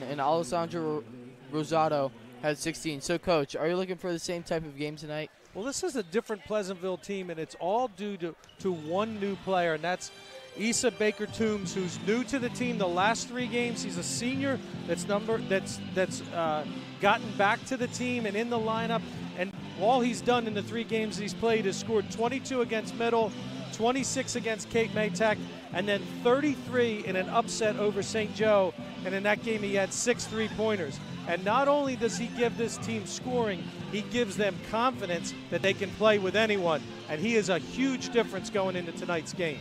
and Alessandro Rosado had 16. So, Coach, are you looking for the same type of game tonight? Well, this is a different Pleasantville team, and it's all due to one new player, and that's Issa Baker-Toombs, who's new to the team the last 3 games. He's a senior that's gotten back to the team and in the lineup, and all he's done in the 3 games he's played is scored 22 against Middle, 26 against Cape May Tech, and then 33 in an upset over St. Joe, and in that game he had 6 3-pointers. And not only does he give this team scoring, he gives them confidence that they can play with anyone, and he is a huge difference going into tonight's game.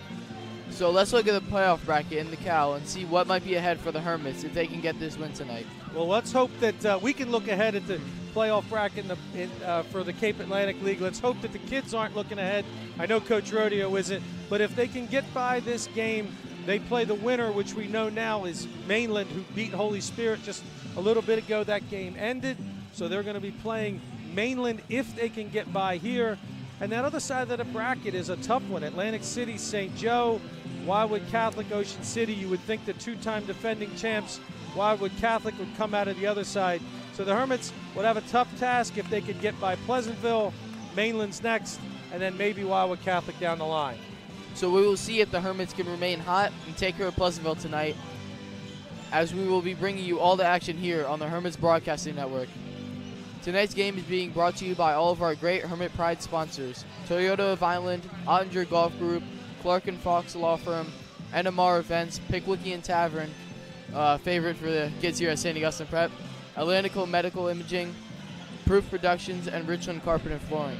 So let's look at the playoff bracket in the Cal and see what might be ahead for the Hermits if they can get this win tonight. Well, let's hope that we can look ahead at the playoff bracket for the Cape Atlantic League. Let's hope that the kids aren't looking ahead. I know Coach Rodeo isn't, but if they can get by this game, they play the winner, which we know now is Mainland, who beat Holy Spirit just a little bit ago. That game ended, so they're going to be playing Mainland if they can get by here. And that other side of the bracket is a tough one. Atlantic City, St. Joe, Wildwood Catholic, Ocean City. You would think the 2-time defending champs, Wildwood Catholic, would come out of the other side. So the Hermits would have a tough task if they could get by Pleasantville. Mainland's next, and then maybe Wildwood Catholic down the line. So we will see if the Hermits can remain hot and take care of Pleasantville tonight, as we will be bringing you all the action here on the Hermits Broadcasting Network. Tonight's game is being brought to you by all of our great Hermit Pride sponsors: Toyota of Island, Ottinger Golf Group, Clark & Fox Law Firm, NMR Events, Pickwickian Tavern, favorite for the kids here at St. Augustine Prep, Atlantico Medical Imaging, Proof Productions, and Richland Carpet and Flooring.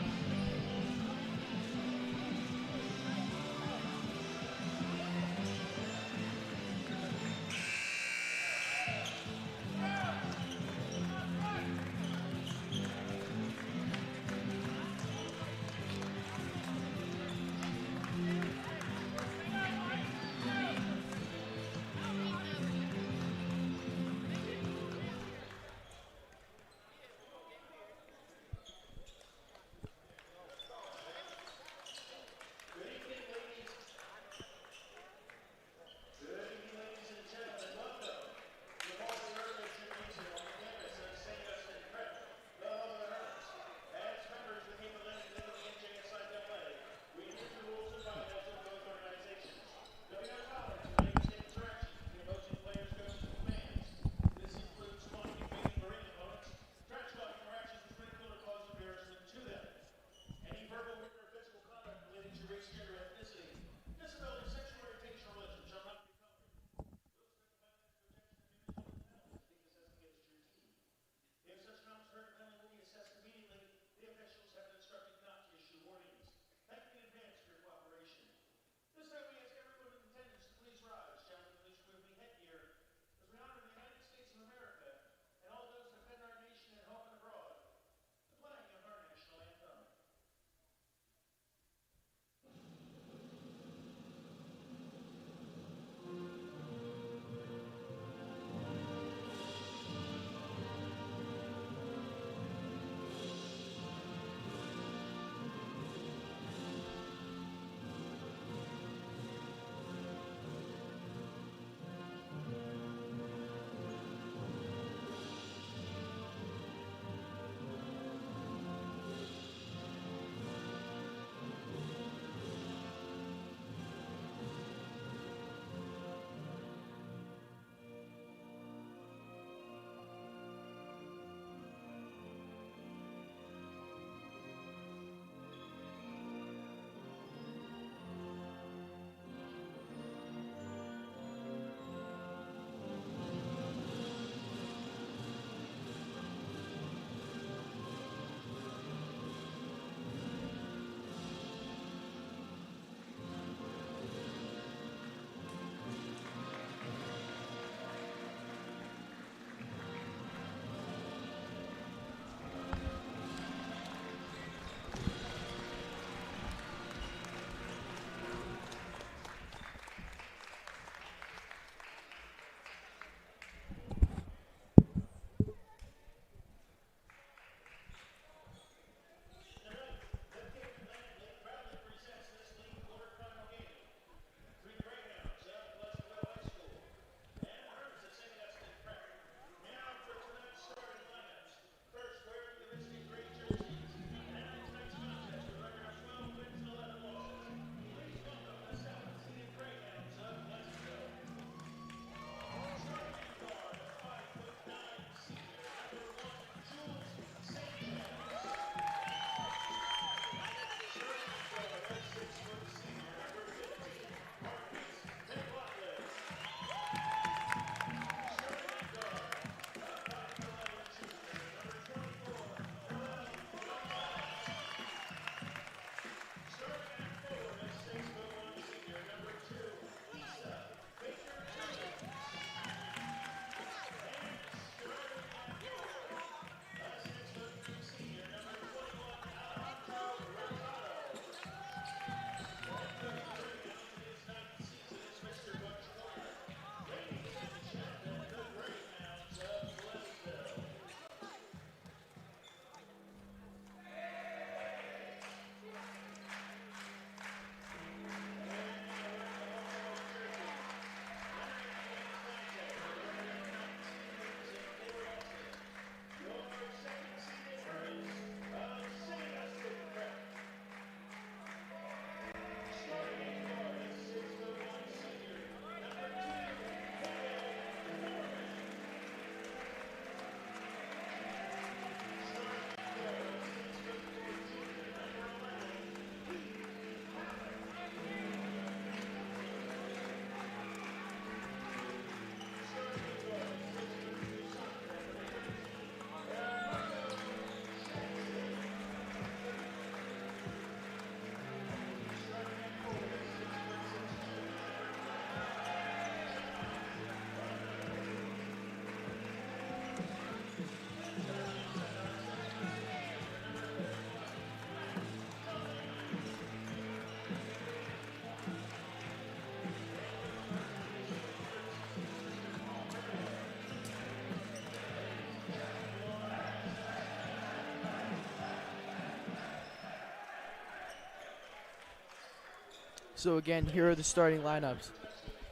So again, here are the starting lineups.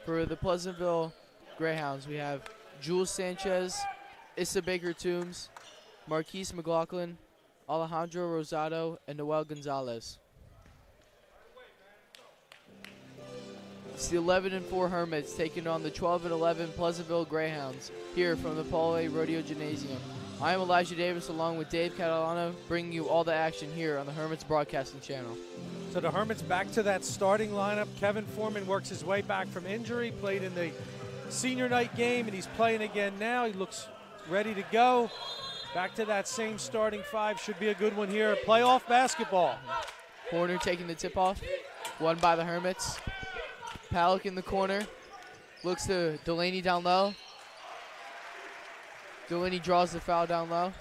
For the Pleasantville Greyhounds, we have Jules Sanchez, Issa Baker-Toombs, Marquise McLaughlin, Alejandro Rosado, and Noel Gonzalez. It's the 11-4 Hermits taking on the 12-11 Pleasantville Greyhounds here from the Paul A. Rodeo Gymnasium. I am Elijah Davis along with Dave Catalano, bringing you all the action here on the Hermits Broadcasting Channel. So the Hermits back to that starting lineup. Kevin Foreman works his way back from injury, played in the senior night game, and he's playing again now. He looks ready to go. Back to that same starting five. Should be a good one here. Playoff basketball. Horner taking the tip-off, won by the Hermits. Palick in the corner, looks to Delaney down low. Delaney draws the foul down low.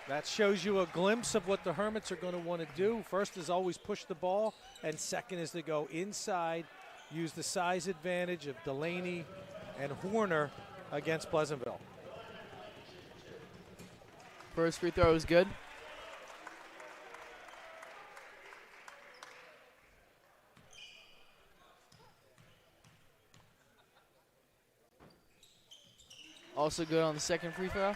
That shows you a glimpse of what the Hermits are going to want to do. First is always push the ball, and second is to go inside, use the size advantage of Delaney and Horner against Pleasantville. First free throw is good. Also good on the second free throw.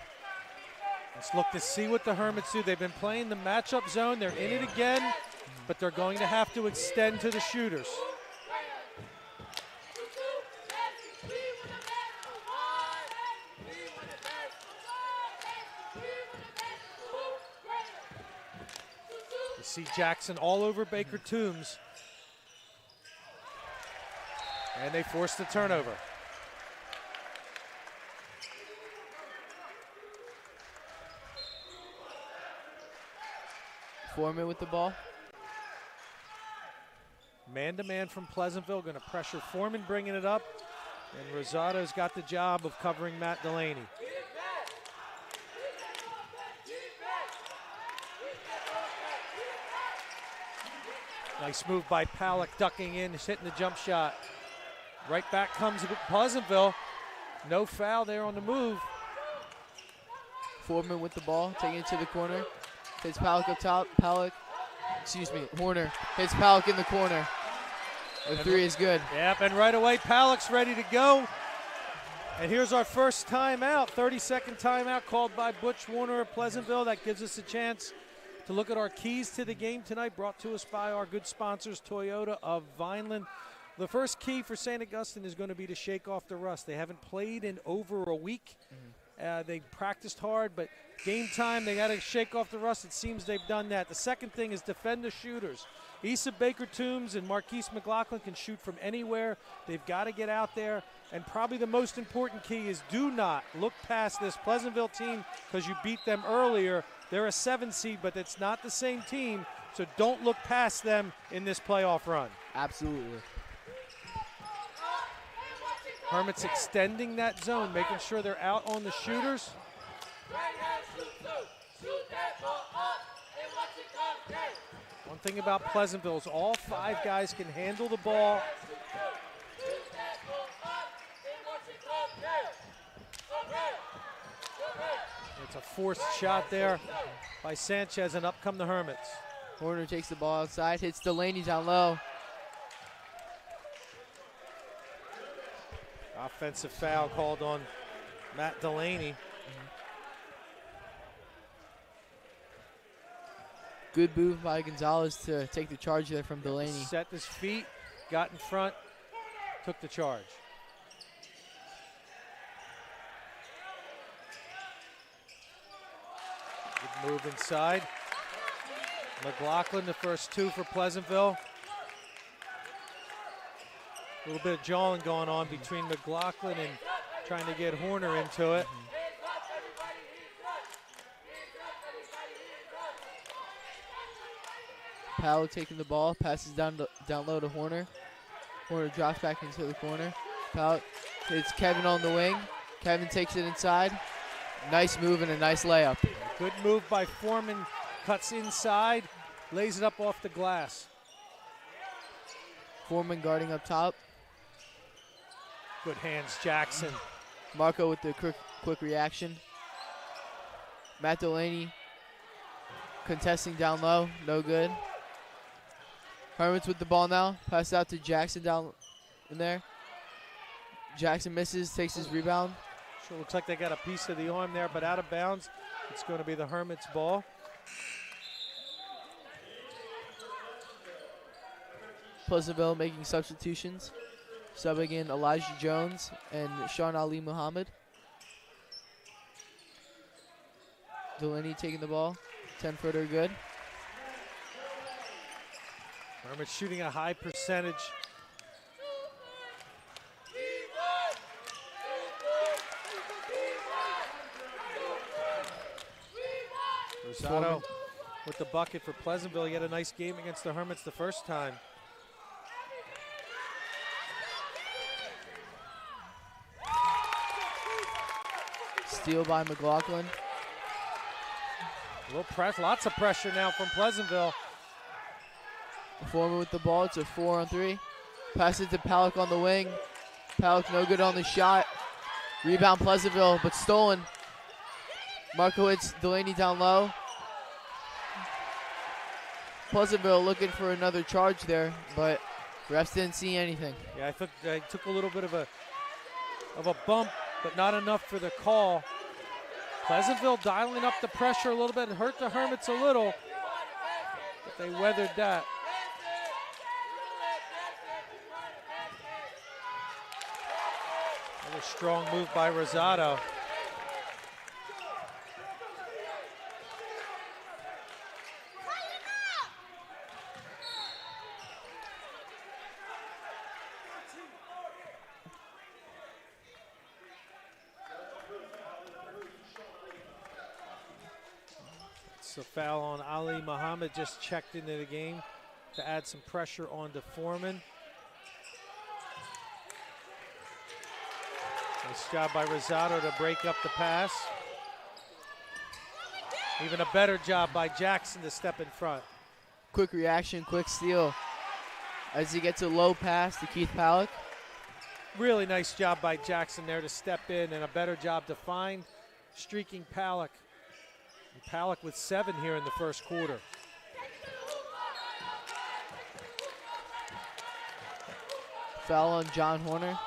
Let's look to see what the Hermits do. They've been playing the matchup zone. They're in it again, but they're going to have to extend to the shooters. You see Jackson all over Baker-Toombs. And they force the turnover. Foreman with the ball. Man-to-man from Pleasantville, going to pressure Foreman, bringing it up. And Rosado's got the job of covering Matt Delaney. Nice move by Palick, ducking in, hitting the jump shot. Right back comes Pleasantville. No foul there on the move. Foreman with the ball, taking it to the corner. Hits Palick up top. Horner hits Palick in the corner. The three is good. Yep, and right away Palick's ready to go. And here's our first timeout, 30-second timeout called by Butch Warner of Pleasantville. That gives us a chance to look at our keys to the game tonight, brought to us by our good sponsors, Toyota of Vineland. The first key for St. Augustine is going to be to shake off the rust. They haven't played in over a week. They practiced hard, but game time, they got to shake off the rust. It seems they've done that. The second thing is defend the shooters. Issa Baker-Toombs and Marquise McLaughlin can shoot from anywhere. They've got to get out there. And probably the most important key is do not look past this Pleasantville team because you beat them earlier. They're a 7 seed, but it's not the same team. So don't look past them in this playoff run. Absolutely. Hermits extending that zone, making sure they're out on the shooters. One thing about Pleasantville is all 5 guys can handle the ball. It's a forced shot there by Sanchez, and up come the Hermits. Horner takes the ball outside, hits Delaney down low. Offensive foul called on Matt Delaney. Good move by Gonzalez to take the charge there from Delaney. Set his feet, got in front, took the charge. Good move inside. McLaughlin, the first 2 for Pleasantville. A little bit of jawing going on between McLaughlin and trying to get Horner into it. Powell taking the ball, passes down low to Horner. Horner drops back into the corner. Powell hits Kevin on the wing. Kevin takes it inside. Nice move and a nice layup. Good move by Foreman, cuts inside, lays it up off the glass. Foreman guarding up top. Good hands, Jackson. Marco with the quick reaction. Matt Delaney contesting down low, no good. Hermits with the ball now. Pass out to Jackson down in there. Jackson misses, takes his rebound. Sure looks like they got a piece of the arm there, but out of bounds. It's going to be the Hermits ball. Pleasantville making substitutions. Subbing in Elijah Jones and Sean Ali Muhammad. Delaney taking the ball. 10-footer good. Hermits shooting a high percentage. Rosado with the bucket for Pleasantville. He had a nice game against the Hermits the first time. Steal by McLaughlin. A little press, lots of pressure now from Pleasantville. Foreman with the ball. It's a 4-on-3. Pass it to Palak on the wing. Palak no good on the shot. Rebound Pleasantville, but stolen. Markowitz, Delaney down low. Pleasantville looking for another charge there, but refs didn't see anything. Yeah, I think they took a little bit of a bump, but not enough for the call. Pleasantville dialing up the pressure a little bit. It hurt the Hermits a little, but they weathered that. Another strong move by Rosado. It's a foul on Ali Muhammad, just checked into the game to add some pressure onto Foreman. Nice job by Rosado to break up the pass. Even a better job by Jackson to step in front. Quick reaction, quick steal. As he gets a low pass to Keith Palak. Really nice job by Jackson there to step in, and a better job to find streaking Palak. And Palak with 7 here in the first quarter. Foul on John Horner.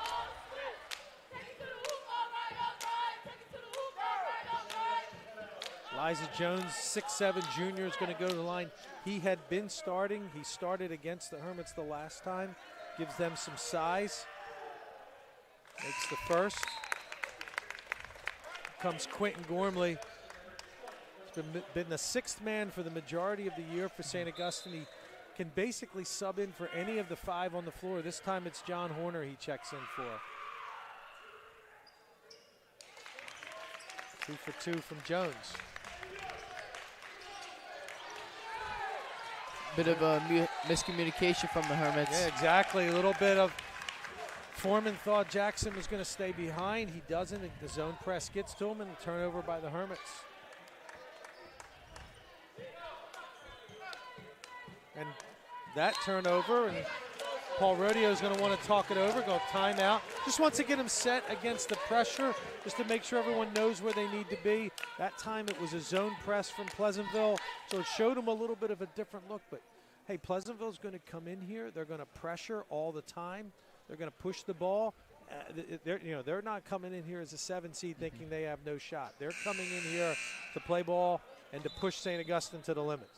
Elijah Jones, 6'7" junior, is going to go to the line. He had been starting. He started against the Hermits the last time. Gives them some size. Makes the first. Comes Quentin Gormley. He's been the 6th man for the majority of the year for St. Augustine. He can basically sub in for any of the 5 on the floor. This time it's John Horner he checks in for. 2 for 2 from Jones. Bit of a miscommunication from the Hermits. Yeah, exactly. A little bit of Foreman thought Jackson was going to stay behind. He doesn't. The zone press gets to him, and a turnover by the Hermits. And that turnover, and Paul Rodeo is going to want to talk it over, go timeout. Just wants to get him set against the pressure, just to make sure everyone knows where they need to be. That time it was a zone press from Pleasantville, so it showed him a little bit of a different look. But hey, Pleasantville's going to come in here. They're going to pressure all the time. They're going to push the ball. They're not coming in here as a 7 seed thinking they have no shot. They're coming in here to play ball and to push St. Augustine to the limits.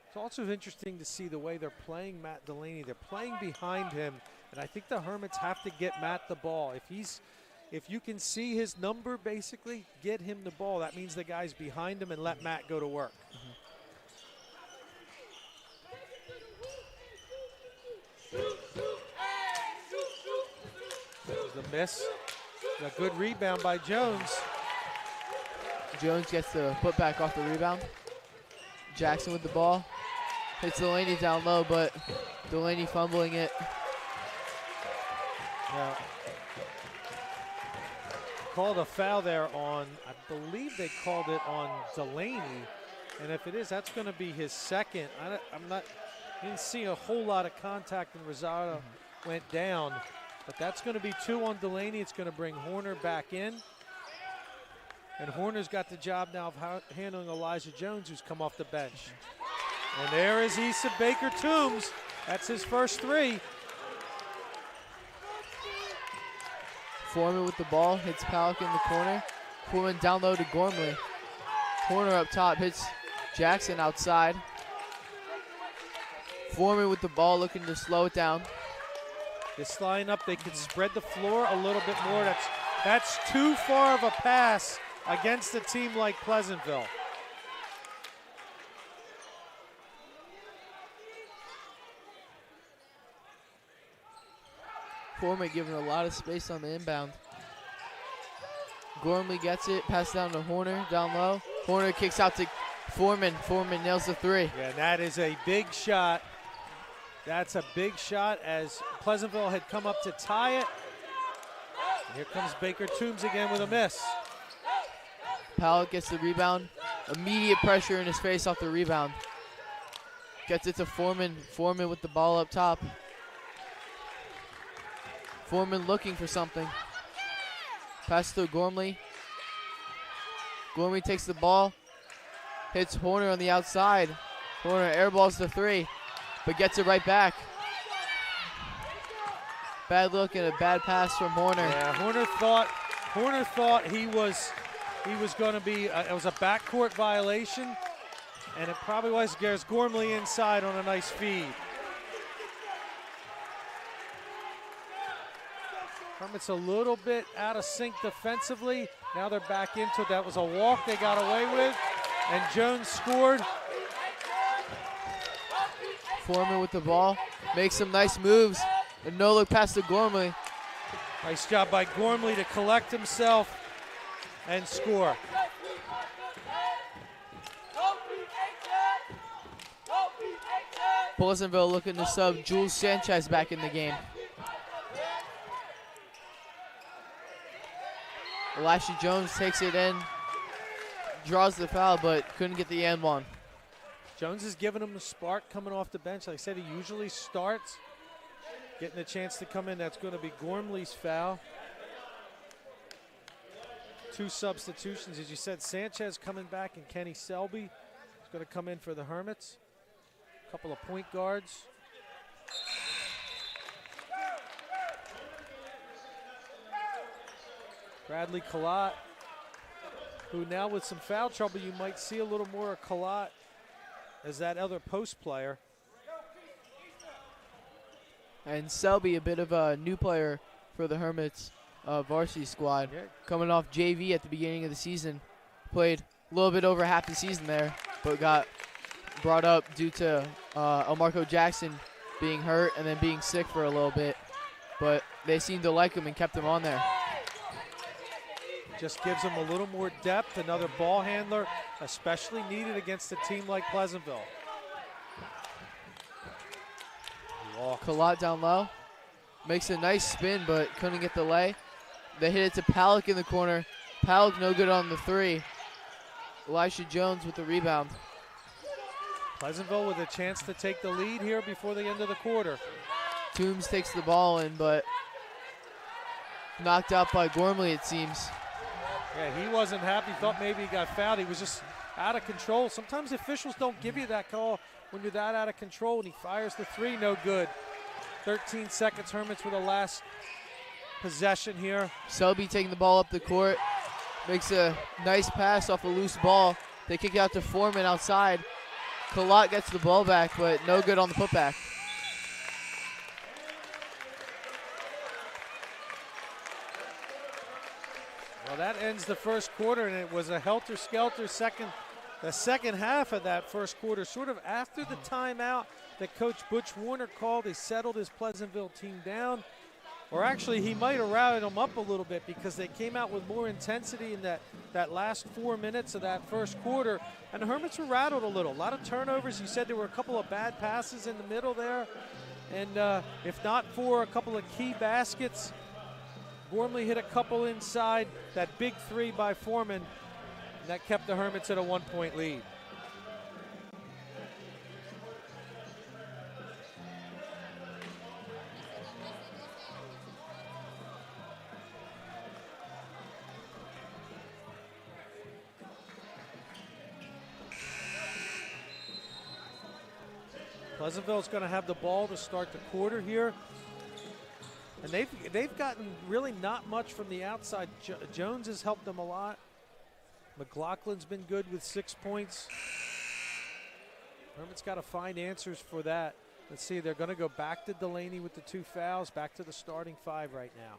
It's also interesting to see the way they're playing Matt Delaney. They're playing behind him, and I think the Hermits have to get Matt the ball. If you can see his number, basically, get him the ball. That means the guy's behind him, and let Matt go to work. The miss. A good rebound by Jones. Jones gets the putback off the rebound. Jackson with the ball. Hits Delaney down low, but Delaney fumbling it. Yeah. Called a foul there on, I believe they called it on Delaney. And if it is, that's going to be his second. Didn't see a whole lot of contact, and Rosado went down. But that's going to be 2 on Delaney. It's going to bring Horner back in. And Horner's got the job now of handling Elijah Jones, who's come off the bench. And there is Issa Baker Toombs. That's his first three. Foreman with the ball, hits Palick in the corner. Foreman down low to Gormley. Horner up top, hits Jackson outside. Foreman with the ball, looking to slow it down. This lineup, they can spread the floor a little bit more. That's too far of a pass against a team like Pleasantville. Foreman giving a lot of space on the inbound. Gormley gets it, pass down to Horner, down low. Horner kicks out to Foreman. Foreman nails the three. Yeah, that is a big shot. That's a big shot as Pleasantville had come up to tie it. And here comes Baker Toombs again with a miss. Palick gets the rebound. Immediate pressure in his face off the rebound. Gets it to Foreman. Foreman with the ball up top. Foreman looking for something. Pass to Gormley. Gormley takes the ball. Hits Horner on the outside. Horner airballs the three, but gets it right back. Bad look and a bad pass from Horner. Yeah, Horner thought he was going to be, it was a backcourt violation, and it probably was. There's Gormley inside on a nice feed. Hermit's a little bit out of sync defensively. Now they're back into it. That was a walk they got away with, and Jones scored. Foreman with the ball, makes some nice moves. A no-look pass to Gormley. Nice job by Gormley to collect himself and score. Pleasantville looking to sub Jules Sanchez back in the game. Elisha Jones takes it in, draws the foul, but couldn't get the and one. Jones is giving him a spark coming off the bench. Like I said, he usually starts. Getting a chance to come in, that's going to be Gormley's foul. 2 substitutions, as you said, Sanchez coming back and Kenny Selby is going to come in for the Hermits. A couple of point guards. Bradley Collot, who now with some foul trouble, you might see a little more of Collot as that other post player. And Selby, a bit of a new player for the Hermits varsity squad. Yeah. Coming off JV at the beginning of the season. Played a little bit over half the season there, but got brought up due to Elmarco Jackson being hurt and then being sick for a little bit. But they seemed to like him and kept him on there. Just gives him a little more depth, another ball handler, especially needed against a team like Pleasantville. Collot down low. Makes a nice spin, but couldn't get the lay. They hit it to Palick in the corner. Palick no good on the three. Elisha Jones with the rebound. Pleasantville with a chance to take the lead here before the end of the quarter. Toombs takes the ball in, but knocked out by Gormley, it seems. Yeah, he wasn't happy, thought maybe he got fouled. He was just out of control. Sometimes officials don't give you that call when you're that out of control, and he fires the three, no good. 13 seconds, Hermits with a last possession here. Selby taking the ball up the court, makes a nice pass off a loose ball. They kick it out to Foreman outside. Collot gets the ball back, but no good on the putback. Well, that ends the first quarter, and it was a helter-skelter the second half of that first quarter. Sort of after the timeout that Coach Butch Warner called, he settled his Pleasantville team down. Or actually, he might have rallied them up a little bit because they came out with more intensity in that last 4 minutes of that first quarter. And the Hermits were rattled a little. A lot of turnovers. You said there were a couple of bad passes in the middle there. And if not for a couple of key baskets, Gormley hit a couple inside. That big three by Foreman, and that kept the Hermits at a 1-point lead. Pleasantville's going to have the ball to start the quarter here. And they've gotten really not much from the outside. Jones has helped them a lot. McLaughlin's been good with 6 points. Hermit's got to find answers for that. Let's see, they're going to go back to Delaney with the 2 fouls, back to the starting 5 right now.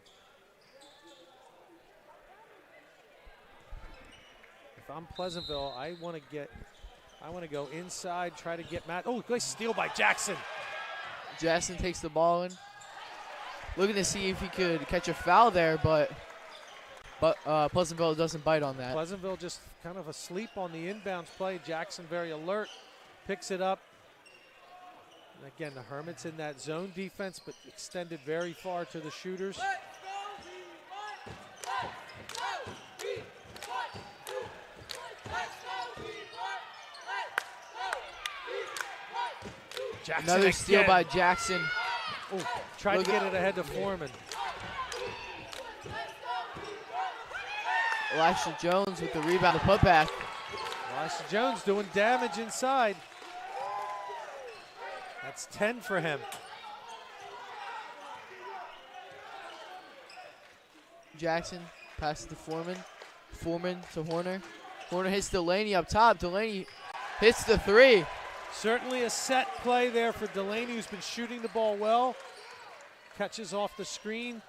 If I'm Pleasantville, I want to go inside, try to get Matt. Oh, nice steal by Jackson. Jackson takes the ball in. Looking to see if he could catch a foul there, but Pleasantville doesn't bite on that. Pleasantville just kind of asleep on the inbounds play. Jackson very alert, picks it up. And again, the Hermits in that zone defense, but extended very far to the shooters. Jackson Another steal by Jackson. Ooh, tried to get it ahead to Foreman. Elisha Jones with the rebound, the putback. Elisha Jones doing damage inside. That's 10 for him. Jackson passes to Foreman. Foreman to Horner. Horner hits Delaney up top. Delaney hits the 3. Certainly a set play there for Delaney, who's been shooting the ball well. Catches off the screen,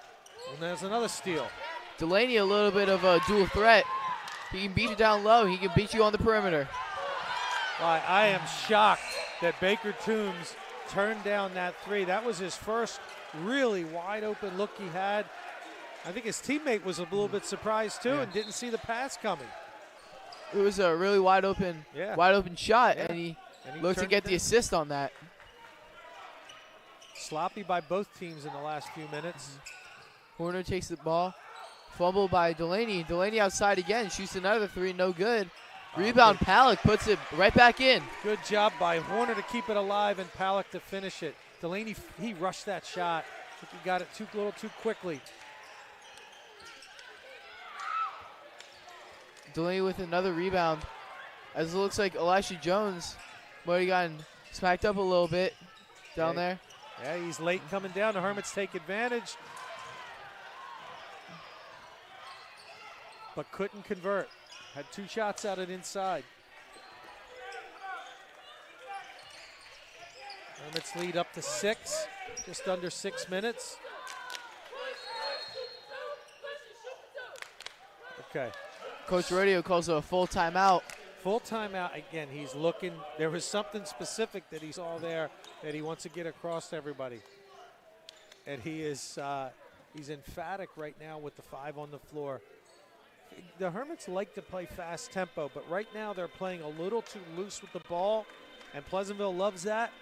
and there's another steal. Delaney a little bit of a dual threat. He can beat you down low. He can beat you on the perimeter. I am shocked that Baker Toombs turned down that 3. That was his first really wide open look he had. I think his teammate was a little bit surprised too and didn't see the pass coming. It was a really wide open shot, and he looked to get the assist on that. Sloppy by both teams in the last few minutes. Horner takes the ball. Fumble by Delaney. Delaney outside again. Shoots another 3. No good. Rebound, Palak puts it right back in. Good job by Horner to keep it alive and Palak to finish it. Delaney, he rushed that shot. I think he got it a little too quickly. Delaney with another rebound. As it looks like Elisha Jones might have gotten smacked up a little bit down there. Yeah, he's late coming down. The Hermits take advantage, but couldn't convert. Had 2 shots out it inside. Hermits lead up to 6, just under 6 minutes. Okay. Coach Rodeo calls it a full timeout. Full timeout. Again, he's looking. There was something specific that he saw there that he wants to get across to everybody. And he is he's emphatic right now with the 5 on the floor. The Hermits like to play fast tempo, but right now they're playing a little too loose with the ball, and Pleasantville loves that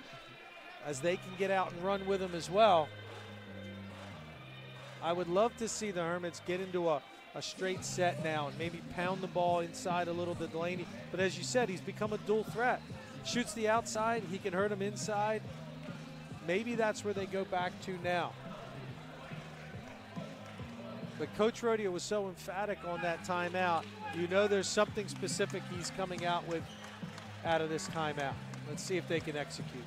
as they can get out and run with them as well. I would love to see the Hermits get into a straight set now and maybe pound the ball inside a little to Delaney. But as you said, he's become a dual threat. Shoots the outside, he can hurt him inside. Maybe that's where they go back to now. But Coach Rodeo was so emphatic on that timeout. You know there's something specific he's coming out with out of this timeout. Let's see if they can execute.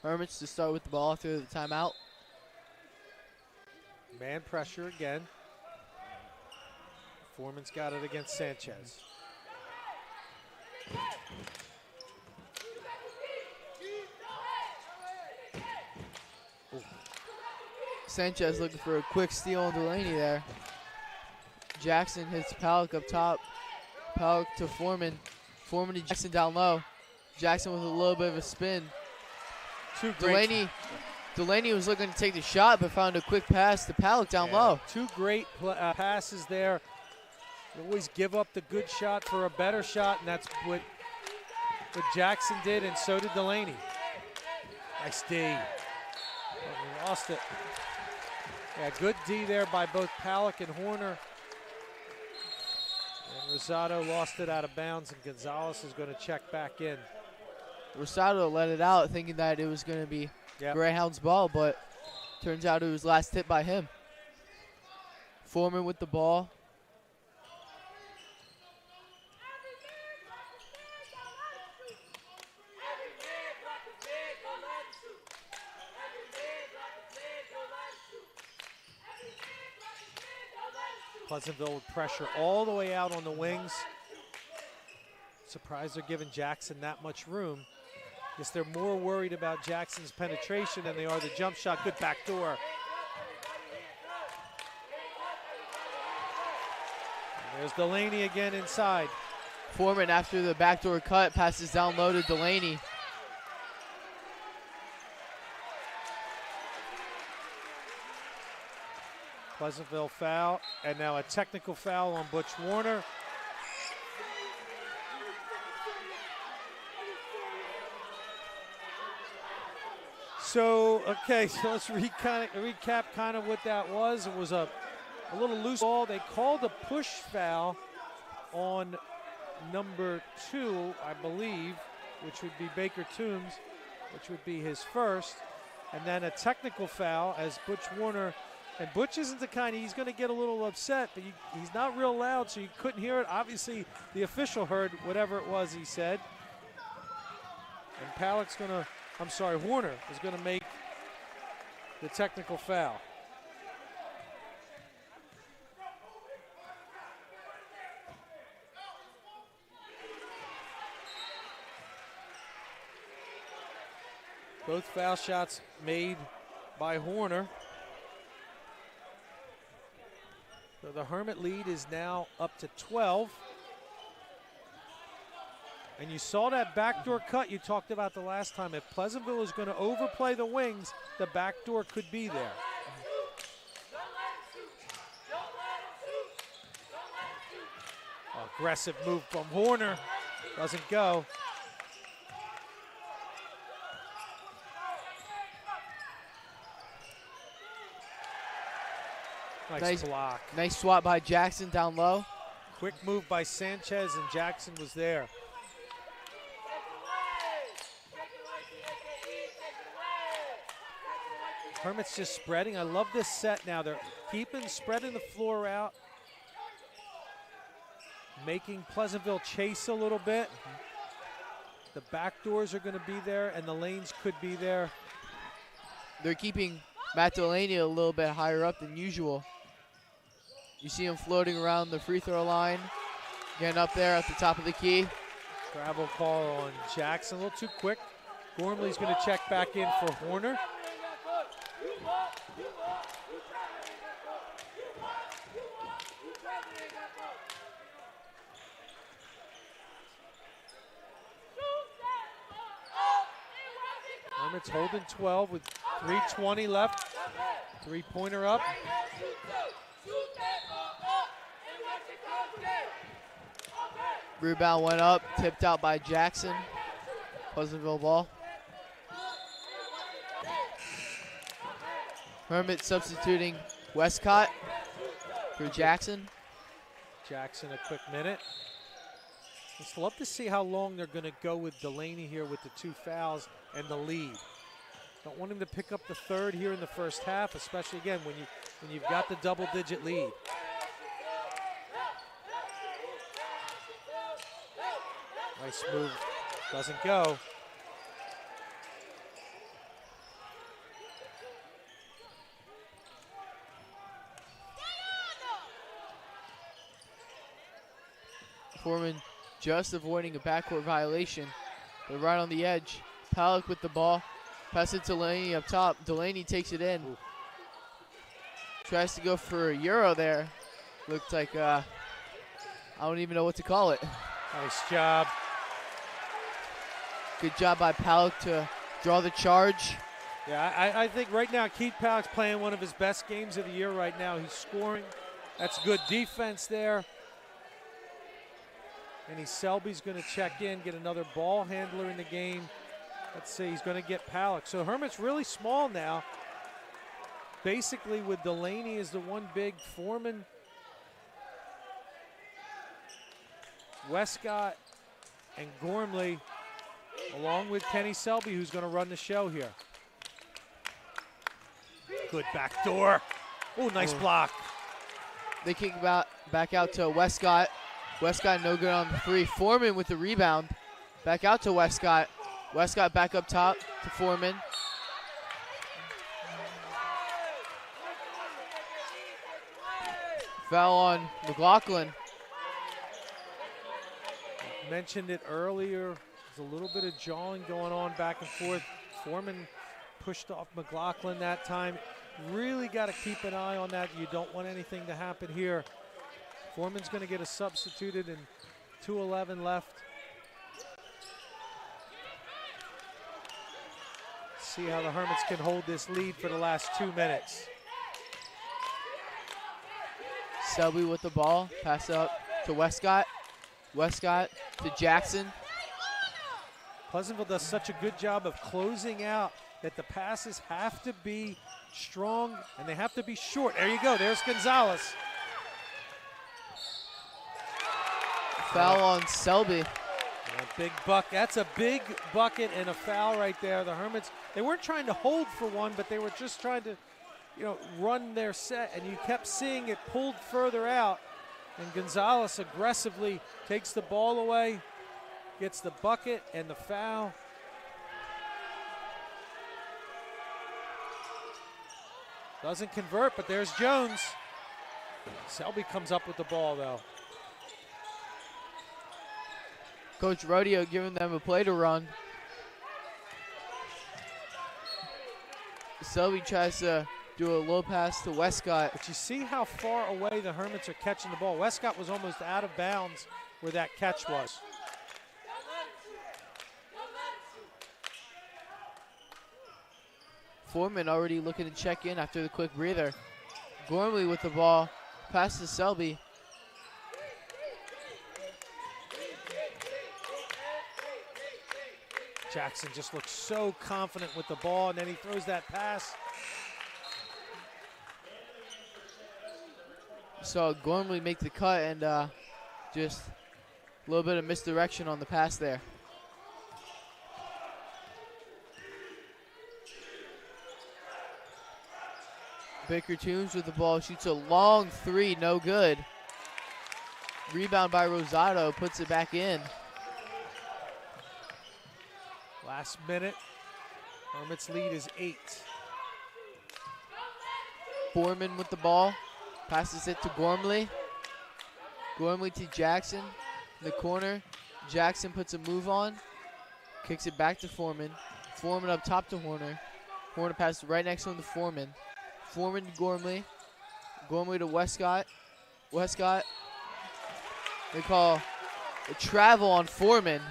Hermits to start with the ball after the timeout. Man pressure again. Foreman's got it against Sanchez. Ooh. Sanchez looking for a quick steal on Delaney there. Jackson hits Palak up top. Palak to Foreman. Foreman to Jackson down low. Jackson with a little bit of a spin. Delaney was looking to take the shot, but found a quick pass to Palak down low. 2 great passes there. You always give up the good shot for a better shot, and that's what Jackson did, and so did Delaney. Nice D. Oh, we lost it. Yeah, good D there by both Palak and Horner. And Rosado lost it out of bounds, and Gonzalez is going to check back in. Rosado let it out thinking that it was going to be Greyhound's ball, but turns out it was last hit by him. Foreman with the ball. Pleasantville with pressure all the way out on the wings. Surprised they're giving Jackson that much room. Guess they're more worried about Jackson's penetration than they are the jump shot. Good backdoor. And there's Delaney again inside. Foreman, after the backdoor cut, passes down low to Delaney. Pleasantville foul, and now a technical foul on Butch Warner. So, okay, so let's recap kind of what that was. It was a little loose ball. They called a push foul on number 2, I believe, which would be Baker Toombs, which would be his first. And then a technical foul as Butch Warner, and Butch isn't the kind, he's going to get a little upset, but he's not real loud, so you couldn't hear it. Obviously, the official heard whatever it was he said. And Warner is going to make the technical foul. Both foul shots made by Horner. So the Hermit lead is now up to 12. And you saw that backdoor cut you talked about the last time. If Pleasantville is going to overplay the wings, the backdoor could be there. Aggressive move from Horner. Doesn't go. Nice block. Nice swat by Jackson down low. Quick move by Sanchez, and Jackson was there. Hermit's just spreading. I love this set now. They're spreading the floor out, making Pleasantville chase a little bit. The back doors are going to be there, and the lanes could be there. They're keeping Matt Delaney a little bit higher up than usual. You see him floating around the free throw line, getting up there at the top of the key. Travel call on Jackson, a little too quick. Gormley's going to check back in for Horner. Hermit's holding 12 with 3:20 left. Three-pointer up. Rebound went up, tipped out by Jackson. Pleasantville ball. Hermit substituting Westcott for Jackson. Jackson a quick minute. Just love to see how long they're going to go with Delaney here with the 2 fouls and the lead. Don't want him to pick up the third here in the first half, especially again when you've got the double-digit lead. Nice move, doesn't go. Foreman just avoiding a backcourt violation. They're right on the edge. Palak with the ball. Pass it to Delaney up top. Delaney takes it in. Ooh. Tries to go for a Euro there. Looked like, I don't even know what to call it. Nice job. Good job by Palak to draw the charge. Yeah, I think right now Keith Palak's playing one of his best games of the year right now. He's scoring. That's good defense there. And Selby's going to check in, get another ball handler in the game. Let's see, he's going to get Palak. So Hermit's really small now. Basically with Delaney as the one big. Foreman, Westcott, and Gormley, along with Kenny Selby, who's going to run the show here. Good backdoor. Oh, nice block. They kick back out to Westcott. Westcott no good on the 3. Foreman with the rebound. Back out to Westcott. Westcott back up top to Foreman. Foul on McLaughlin. Mentioned it earlier. There's a little bit of jawing going on back and forth. Foreman pushed off McLaughlin that time. Really got to keep an eye on that. You don't want anything to happen here. Foreman's going to get a substituted and 2:11 left. See how the Hermits can hold this lead for the last 2 minutes. Selby with the ball. Pass up to Westcott. Westcott to Jackson. Pleasantville does such a good job of closing out that the passes have to be strong and they have to be short. There you go. There's Gonzalez. Foul on Selby. Big bucket. That's a big bucket and a foul right there. The Hermits, they weren't trying to hold for one, but they were just trying to, run their set, and you kept seeing it pulled further out. And Gonzalez aggressively takes the ball away, gets the bucket and the foul. Doesn't convert, but there's Jones. Selby comes up with the ball, though. Coach Rodeo giving them a play to run. Selby tries to do a low pass to Westcott. But you see how far away the Hermits are catching the ball. Westcott was almost out of bounds where that catch was. Foreman already looking to check in after the quick breather. Gormley with the ball. Pass to Selby. Jackson just looks so confident with the ball, and then he throws that pass. Saw Gormley make the cut and just a little bit of misdirection on the pass there. Baker Toombs with the ball, shoots a long three, no good. Rebound by Rosado, puts it back in. Last minute, Hermits lead is 8. Foreman with the ball, passes it to Gormley. Gormley to Jackson in the corner. Jackson puts a move on, kicks it back to Foreman. Foreman up top to Horner. Horner passes right next to him to Foreman. Foreman to Gormley. Gormley to Westcott. Westcott, they call a travel on Foreman.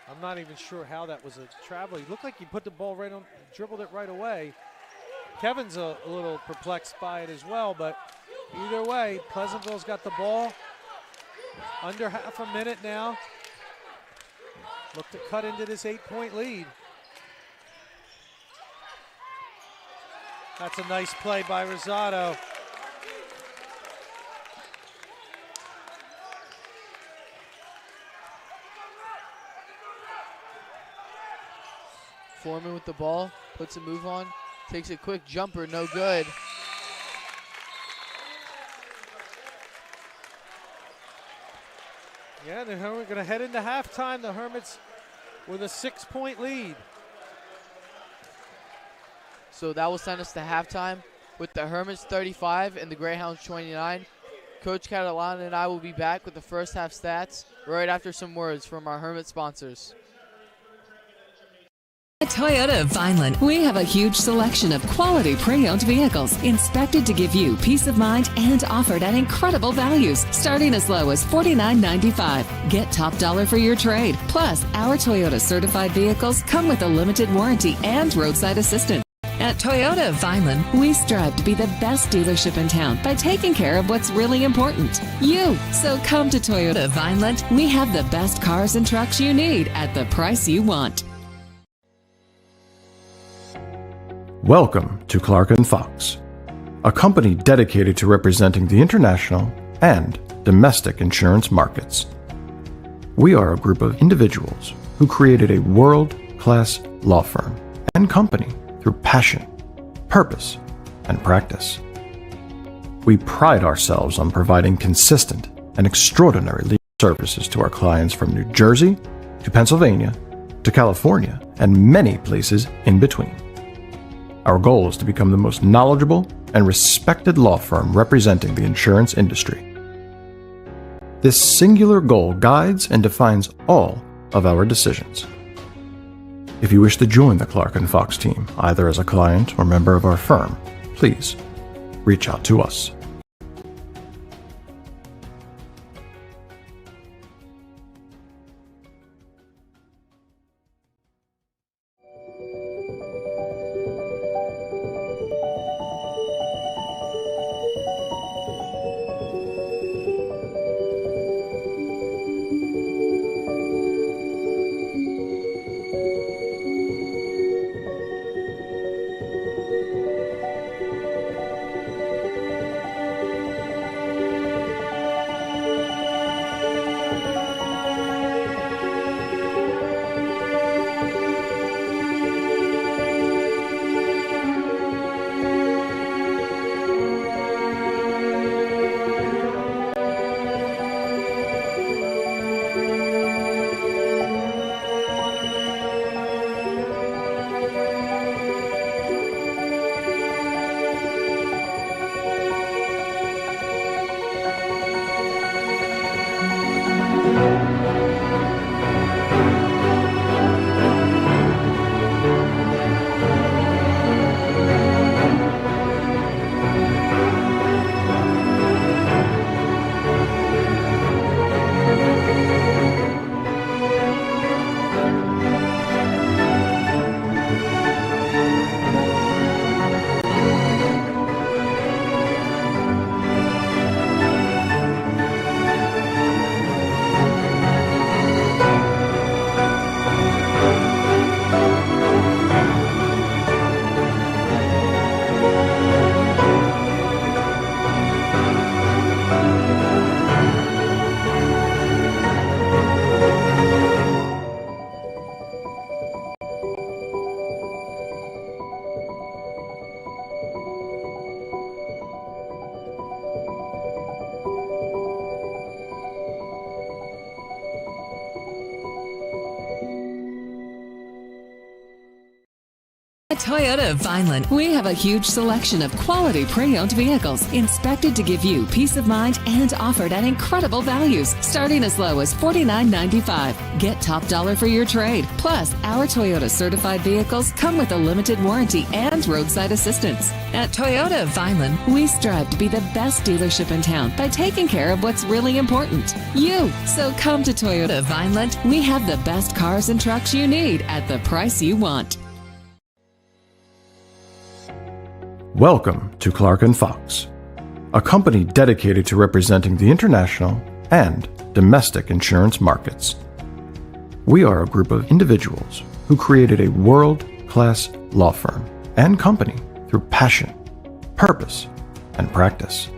I'm not even sure how that was a travel. He looked like he put the ball right on, dribbled it right away. Kevin's a little perplexed by it as well, but either way, Pleasantville's got the ball. Under half a minute now. Look to cut into this 8-point lead. That's a nice play by Rosado. Foreman with the ball, puts a move on, takes a quick jumper, no good. Yeah, they're going to head into halftime. The Hermits with a 6-point lead. So that will send us to halftime with the Hermits 35 and the Greyhounds 29. Coach Catalan and I will be back with the first half stats right after some words from our Hermit sponsors. At Toyota of Vineland, we have a huge selection of quality pre-owned vehicles inspected to give you peace of mind and offered at incredible values, starting as low as $49.95. Get top dollar for your trade. Plus, our Toyota certified vehicles come with a limited warranty and roadside assistance. At Toyota of Vineland, we strive to be the best dealership in town by taking care of what's really important, you. So come to Toyota of Vineland. We have the best cars and trucks you need at the price you want. Welcome to Clark & Fox, a company dedicated to representing the international and domestic insurance markets. We are a group of individuals who created a world-class law firm and company through passion, purpose, and practice. We pride ourselves on providing consistent and extraordinary legal services to our clients from New Jersey to Pennsylvania to California and many places in between. Our goal is to become the most knowledgeable and respected law firm representing the insurance industry. This singular goal guides and defines all of our decisions. If you wish to join the Clark & Fox team, either as a client or member of our firm, please reach out to us. At Toyota of Vineland, we have a huge selection of quality pre-owned vehicles inspected to give you peace of mind and offered at incredible values, starting as low as $49.95. Get top dollar for your trade. Plus, our Toyota certified vehicles come with a limited warranty and roadside assistance. At Toyota of Vineland, we strive to be the best dealership in town by taking care of what's really important, you. So come to Toyota of Vineland. We have the best cars and trucks you need at the price you want. Welcome to Clark & Fox, a company dedicated to representing the international and domestic insurance markets. We are a group of individuals who created a world-class law firm and company through passion, purpose, and practice.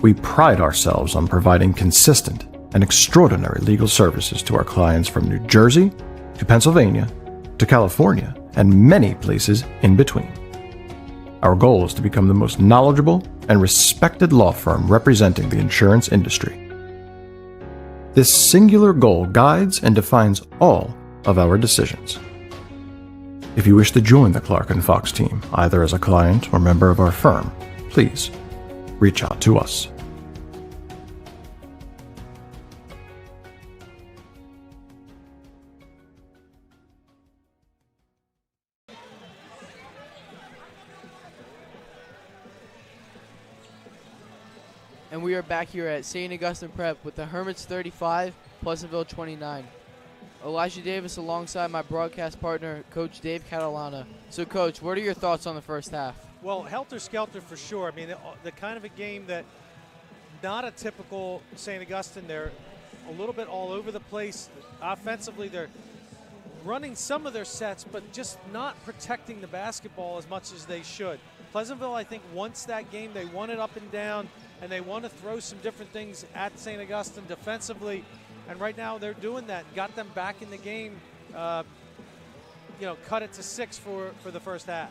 We pride ourselves on providing consistent and extraordinary legal services to our clients from New Jersey to Pennsylvania to California and many places in between. Our goal is to become the most knowledgeable and respected law firm representing the insurance industry. This singular goal guides and defines all of our decisions. If you wish to join the Clark & Fox team, either as a client or member of our firm, please reach out to us. And we are back here at St. Augustine Prep with the Hermits 35, Pleasantville 29. Elijah Davis alongside my broadcast partner, Coach Dave Catalana. So, Coach, what are your thoughts on the first half? Well, helter-skelter for sure. I mean, the kind of a game that not a typical St. Augustine. They're a little bit all over the place. Offensively, they're running some of their sets, but just not protecting the basketball as much as they should. Pleasantville, I think, wants that game. They want it up and down, and they want to throw some different things at St. Augustine defensively. And right now they're doing that. Got them back in the game, cut it to 6 for the first half.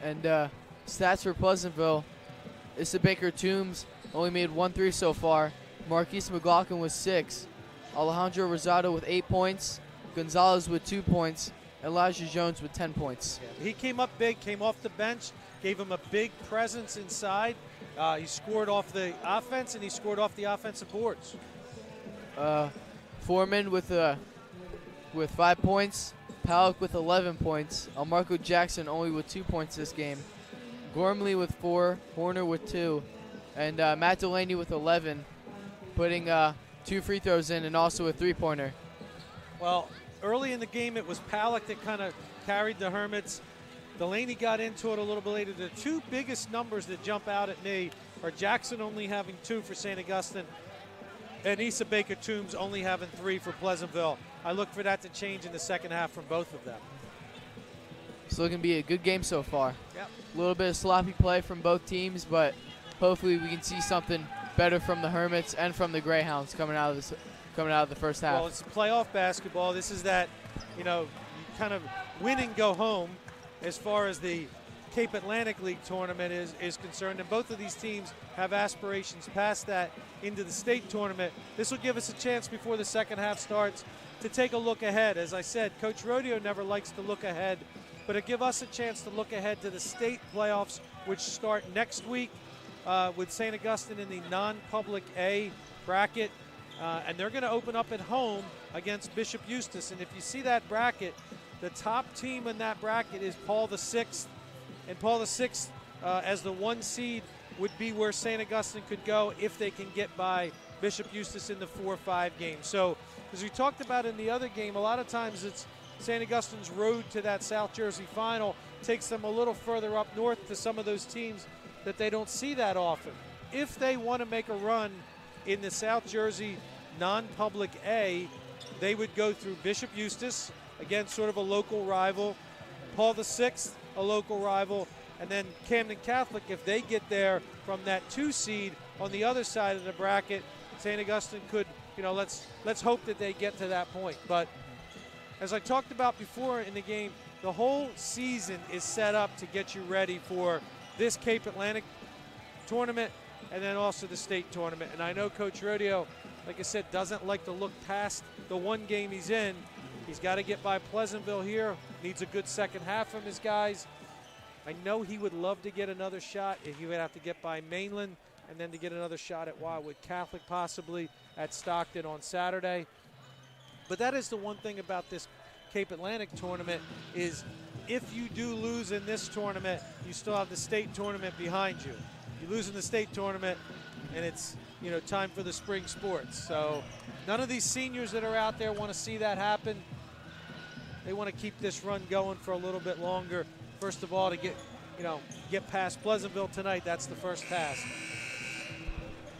And stats for Pleasantville, Issa Baker-Toombs only made 1 3 so far. Marquise McLaughlin with 6. Alejandro Rosado with 8 points. Gonzalez with 2 points. Elijah Jones with 10 points. Yeah, he came up big, came off the bench, gave him a big presence inside. He scored off the offense, and he scored off the offensive boards. Foreman with 5 points. Palak with 11 points. Marco Jackson only with 2 points this game. Gormley with 4. Horner with 2. And Matt Delaney with 11, putting 2 free throws in and also a three-pointer. Well, early in the game, it was Palak that kind of carried the Hermits. Delaney got into it a little bit later. The two biggest numbers that jump out at me are Jackson only having 2 for St. Augustine and Issa Baker-Toombs only having 3 for Pleasantville. I look for that to change in the second half from both of them. It's looking to be a good game so far. Yep. A little bit of sloppy play from both teams, but hopefully we can see something better from the Hermits and from the Greyhounds coming out of the first half. Well, it's playoff basketball. This is that, you kind of win and go home as far as the Cape Atlantic League tournament is concerned, and both of these teams have aspirations past that into the state tournament. This will give us a chance before the second half starts to take a look ahead. As I said, Coach Rodeo never likes to look ahead, but it'll give us a chance to look ahead to the state playoffs, which start next week with St. Augustine in the non-public A bracket, and they're going to open up at home against Bishop Eustace. And if you see that bracket, the top team in that bracket is Paul VI, and Paul VI as the 1 seed would be where St. Augustine could go if they can get by Bishop Eustace in the 4-5 game. So as we talked about in the other game, a lot of times it's St. Augustine's road to that South Jersey final takes them a little further up north to some of those teams that they don't see that often. If they want to make a run in the South Jersey non-public A, they would go through Bishop Eustace, again sort of a local rival, Paul VI, a local rival, and then Camden Catholic. If they get there from that 2 seed on the other side of the bracket, St. Augustine could, let's hope that they get to that point. But as I talked about before in the game, the whole season is set up to get you ready for this Cape Atlantic tournament and then also the state tournament. And I know Coach Rodeo, like I said, doesn't like to look past the 1 game he's in. He's got to get by Pleasantville here. Needs a good second half from his guys. I know he would love to get another shot. He would have to get by Mainland and then to get another shot at Wildwood Catholic, possibly at Stockton on Saturday. But that is the one thing about this Cape Atlantic tournament is if you do lose in this tournament, you still have the state tournament behind you. You lose in the state tournament, and it's time for the spring sports. So none of these seniors that are out there want to see that happen. They want to keep this run going for a little bit longer. First of all, to get past Pleasantville tonight, that's the first task.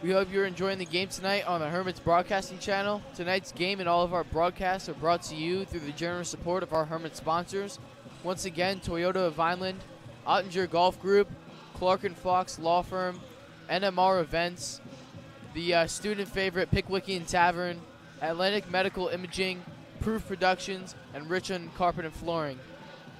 We hope you're enjoying the game tonight on the Hermits Broadcasting Channel. Tonight's game and all of our broadcasts are brought to you through the generous support of our Hermit sponsors. Once again, Toyota of Vineland, Ottinger Golf Group, Clark & Fox Law Firm, NMR Events, the student favorite Pickwickian Tavern, Atlantic Medical Imaging, Proof Productions, and Richland Carpet and Flooring.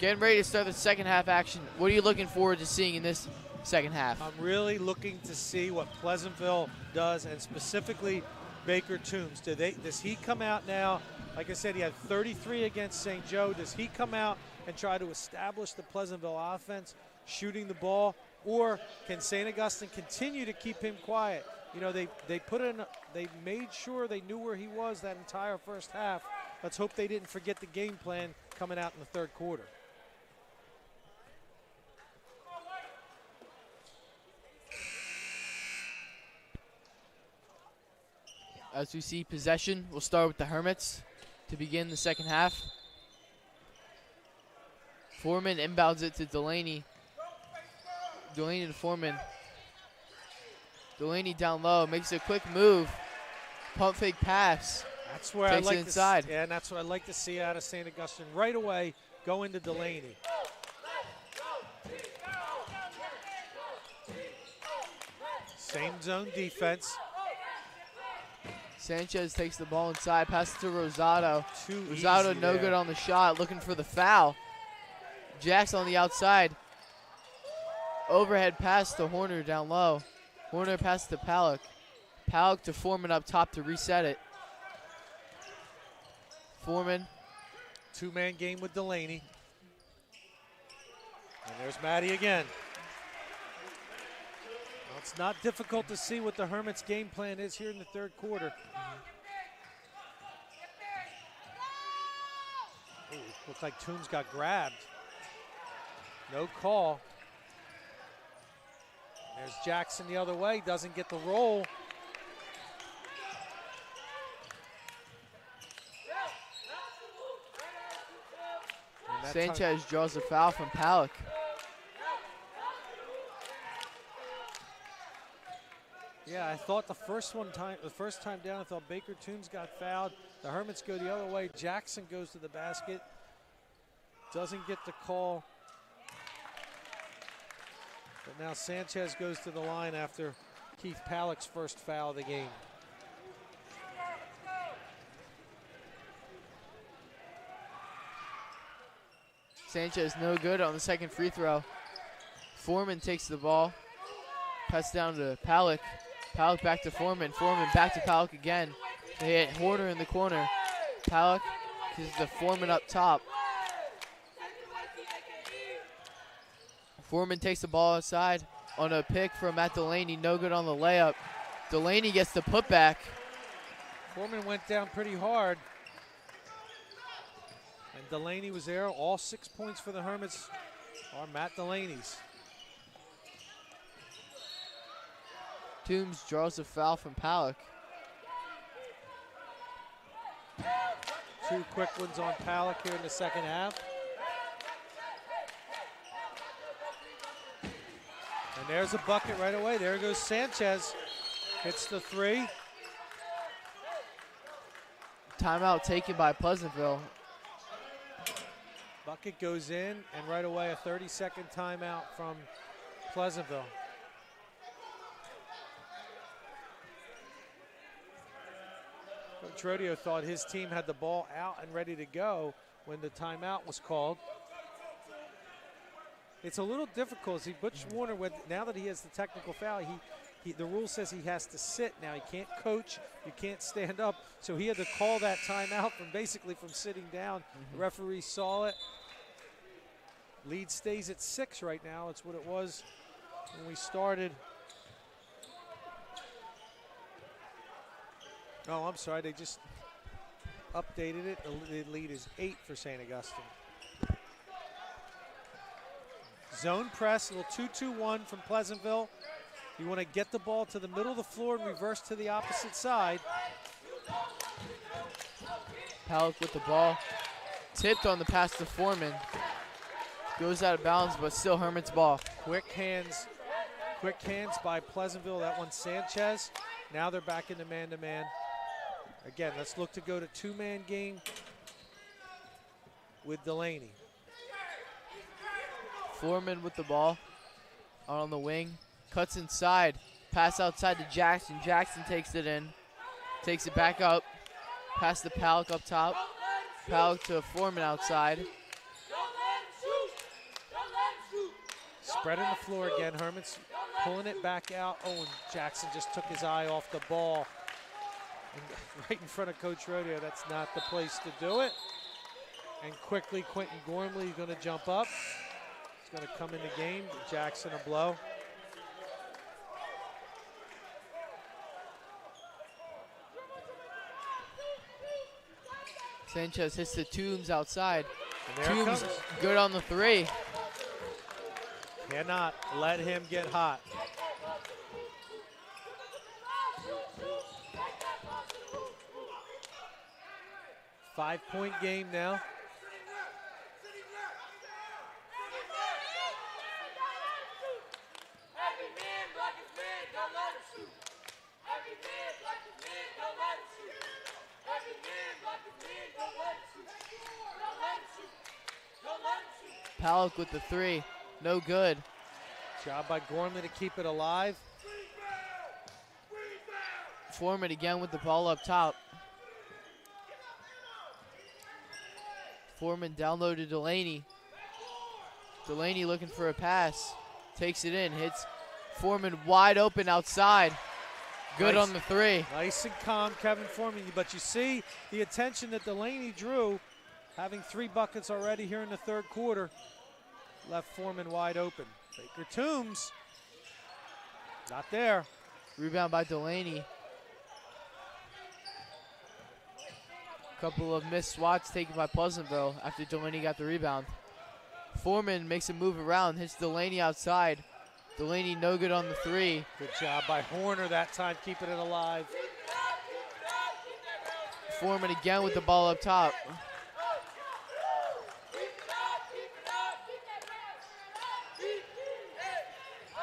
Getting ready to start the second half action. What are you looking forward to seeing in this second half? I'm really looking to see what Pleasantville does, and specifically Baker-Toombs. Does he come out now? Like I said, he had 33 against St. Joe. Does he come out and try to establish the Pleasantville offense, shooting the ball, or can St. Augustine continue to keep him quiet? They made sure they knew where he was that entire first half. Let's hope they didn't forget the game plan coming out in the third quarter. As we see possession, we'll start with the Hermits to begin the second half. Foreman inbounds it to Delaney. Delaney to Foreman. Delaney down low, makes a quick move. Pump fake pass. That's where Takes I like it inside. and that's what I like to see out of St. Augustine. Right away, go into Delaney. Same zone defense. Sanchez takes the ball inside, passes to Rosado. Rosado Rosado no good on the shot, looking for the foul. Jackson on the outside. Overhead pass to Horner down low. Horner passes to Palak. Palak to Foreman up top to reset it. Foreman two-man game with Delaney. And there's Maddie again. Well, it's not difficult to see what the Hermits' game plan is here in the third quarter. Ooh, looks like Toombs got grabbed. No call. There's Jackson the other way, doesn't get the roll. Sanchez draws a foul from Palak. Yeah, I thought the first time down, I thought Baker Toombs got fouled. The Hermits go the other way. Jackson goes to the basket. Doesn't get the call. But now Sanchez goes to the line after Keith Palak's first foul of the game. Sanchez no good on the second free throw. Foreman takes the ball. Pass down to Palak. Palak back to Foreman. Foreman back to Palak again. They hit Horner in the corner. Palak is the Foreman up top. Foreman takes the ball outside on a pick from Matt Delaney. No good on the layup. Delaney gets the putback. Foreman went down pretty hard. And Delaney was there. All 6 points for the Hermits are Matt Delaney's. Toombs draws a foul from Palak. Two quick ones on Palak here in the second half. And there's a bucket right away. There goes Sanchez. Hits the three. Timeout taken by Pleasantville. Bucket goes in, and right away a 30-second timeout from Pleasantville. Coach Rodeo thought his team had the ball out and ready to go when the timeout was called. It's a little difficult. See, Butch Warner, now that he has the technical foul, the rule says he has to sit now. He can't coach. You can't stand up. So he had to call that timeout from sitting down. The referee saw it. Lead stays at 6 right now. It's what it was when we started. Oh, I'm sorry. They just updated it. The lead is 8 for St. Augustine. Zone press, a little 2-2-1 from Pleasantville. You want to get the ball to the middle of the floor and reverse to the opposite side. Palak with the ball. Tipped on the pass to Foreman. Goes out of bounds, but still Hermit's ball. Quick hands by Pleasantville. That one Sanchez. Now they're back into man-to-man. Again, let's look to go to two-man game with Delaney. Foreman with the ball on the wing. Cuts inside. Pass outside to Jackson. Jackson takes it in. Takes it back up. Pass to Palak up top. Palak to Foreman outside. Spreading the floor again. Hermit's pulling it back out. Oh, and Jackson just took his eye off the ball. And right in front of Coach Rodeo. That's not the place to do it. And quickly, Quentin Gormley is going to jump up. He's going to come in the game. Jackson a blow. Sanchez hits the Toombs outside. And there Toombs good on the three. Cannot let him get hot. Five-point game now. Palak with the three. No good. Job by Gormley to keep it alive. Foreman again with the ball up top. Foreman downloaded Delaney. Delaney looking for a pass. Takes it in. Hits Foreman wide open outside. Good Nice. on the three. Nice and calm, Kevin Foreman. But you see the attention that Delaney drew. having 3 buckets already here in the third quarter, left Foreman wide open. Baker Toombs, not there. Rebound by Delaney. Couple of missed swats taken by Pleasantville after Delaney got the rebound. Foreman makes a move around, hits Delaney outside. Delaney no good on the 3. Good job by Horner that time, keeping it alive. Foreman again with the ball up top.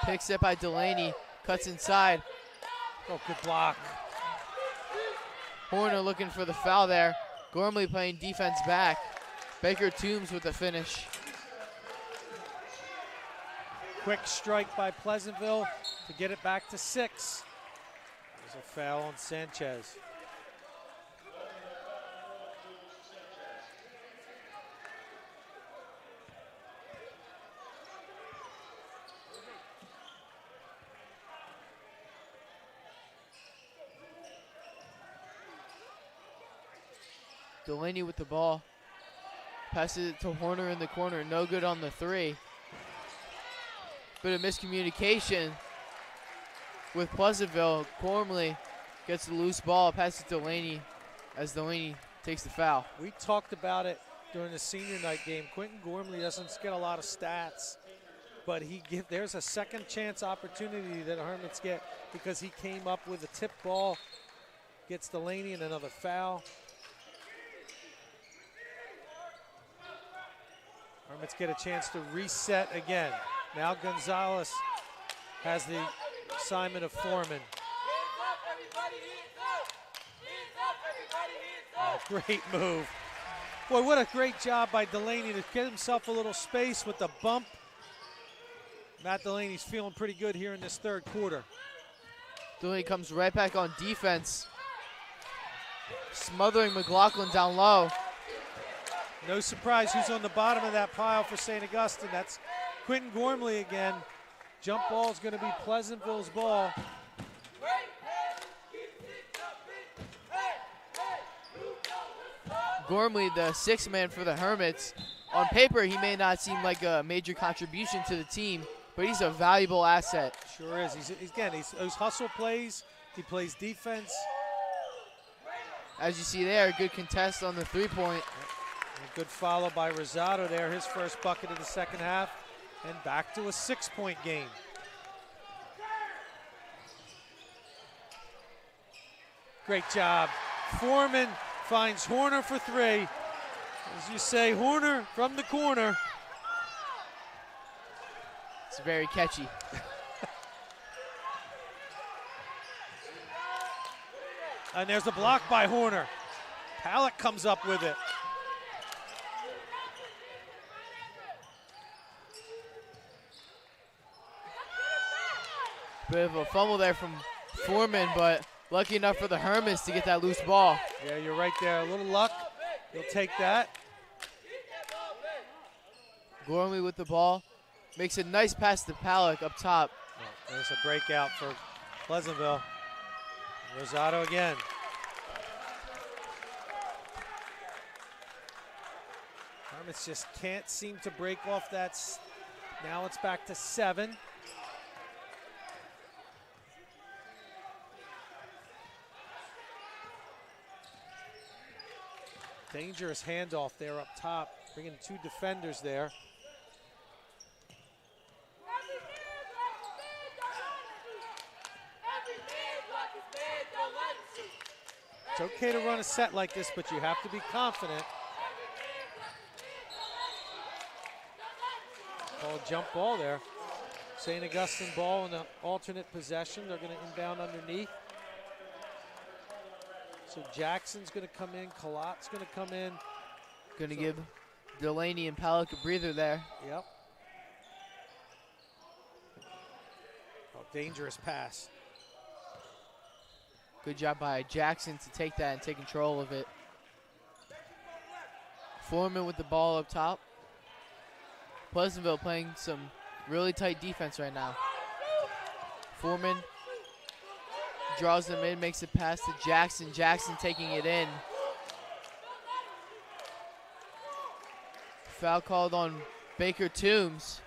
Picks it by Delaney, cuts inside. Oh, good block. Horner looking for the foul there. Gormley playing defense back. Baker Toombs with the finish. Quick strike by Pleasantville to get it back to 6. There's a foul on Sanchez. Delaney with the ball. Passes it to Horner in the corner. No good on the 3. Bit of miscommunication with Pleasantville. Gormley gets the loose ball. Passes to Delaney as Delaney takes the foul. We talked about it during the senior night game. Quentin Gormley doesn't get a lot of stats, but there's a second chance opportunity that Hermits get because he came up with a tip ball, gets Delaney and another foul. Hermits get a chance to reset again. Now Gonzalez has the assignment of Foreman. Oh, great move. Boy, what a great job by Delaney to get himself a little space with the bump. Matt Delaney's feeling pretty good here in this third quarter. Delaney comes right back on defense, smothering McLaughlin down low. No surprise who's on the bottom of that pile for St. Augustine. That's Quentin Gormley again. Jump ball is going to be Pleasantville's ball. Gormley, the 6th man for the Hermits. On paper, he may not seem like a major contribution to the team, but he's a valuable asset. Sure is. He's those hustle plays. He plays defense. As you see there, good contest on the 3-point. A good follow by Rosado there, his first bucket of the second half, and back to a 6-point game. Great job. Foreman finds Horner for 3. As you say, Horner from the corner. It's very catchy. And there's a block by Horner. Pallett comes up with it. Bit of a fumble there from Foreman, but lucky enough for the Hermits to get that loose ball. Yeah, you're right there. A little luck. He'll take that. Gormley with the ball. Makes a nice pass to Palick up top. Oh, there's a breakout for Pleasantville. Rosado again. Hermits just can't seem to break off that. Now it's back to 7. Dangerous handoff there up top, bringing 2 defenders there. It's okay to run a set like this, but you have to be confident. Called jump ball there. St. Augustine ball in the alternate possession. They're going to inbound underneath. So Jackson's going to come in, Colot's going to come in. Going to give Delaney and Palick a breather there. Yep. Oh, dangerous pass. Good job by Jackson to take that and take control of it. Foreman with the ball up top. Pleasantville playing some really tight defense right now. Foreman draws them in, makes a pass to Jackson. Jackson taking it in. Foul called on Baker Toombs.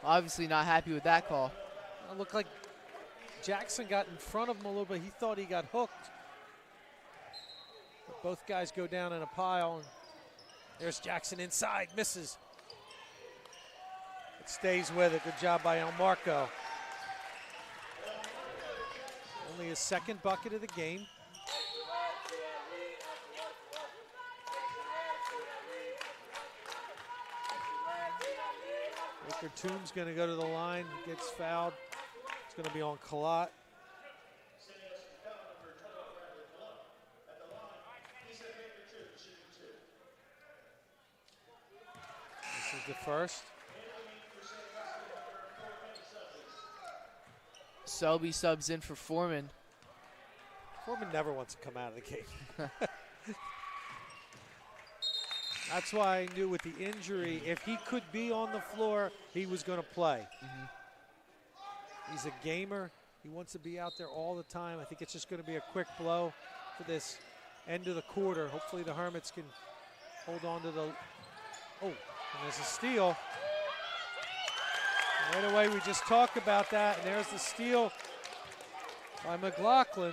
Obviously not happy with that call. It looked like Jackson got in front of him a little bit. He thought he got hooked. But both guys go down in a pile. And there's Jackson inside, misses. It stays with it. Good job by El Marco. Only his second bucket of the game. Baker Toombs going to go to the line, gets fouled. It's going to be on Kalat. This is the first. Selby subs in for Foreman. Foreman never wants to come out of the game. That's why I knew with the injury, if he could be on the floor, he was going to play. He's a gamer. He wants to be out there all the time. I think it's just going to be a quick blow for this end of the quarter. Hopefully the Hermits can hold on to the, and there's a steal. Right away, we just talked about that, and there's the steal by McLaughlin.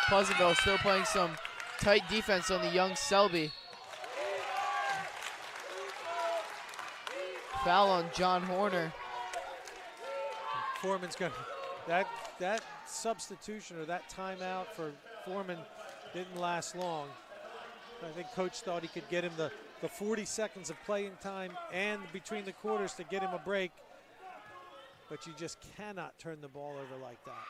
Pleasantville still playing some tight defense on the young Selby. Foul on John Horner. Foreman's going to, that substitution or that timeout for Foreman didn't last long. I think coach thought he could get him the 40 seconds of playing time and between the quarters to get him a break. But you just cannot turn the ball over like that.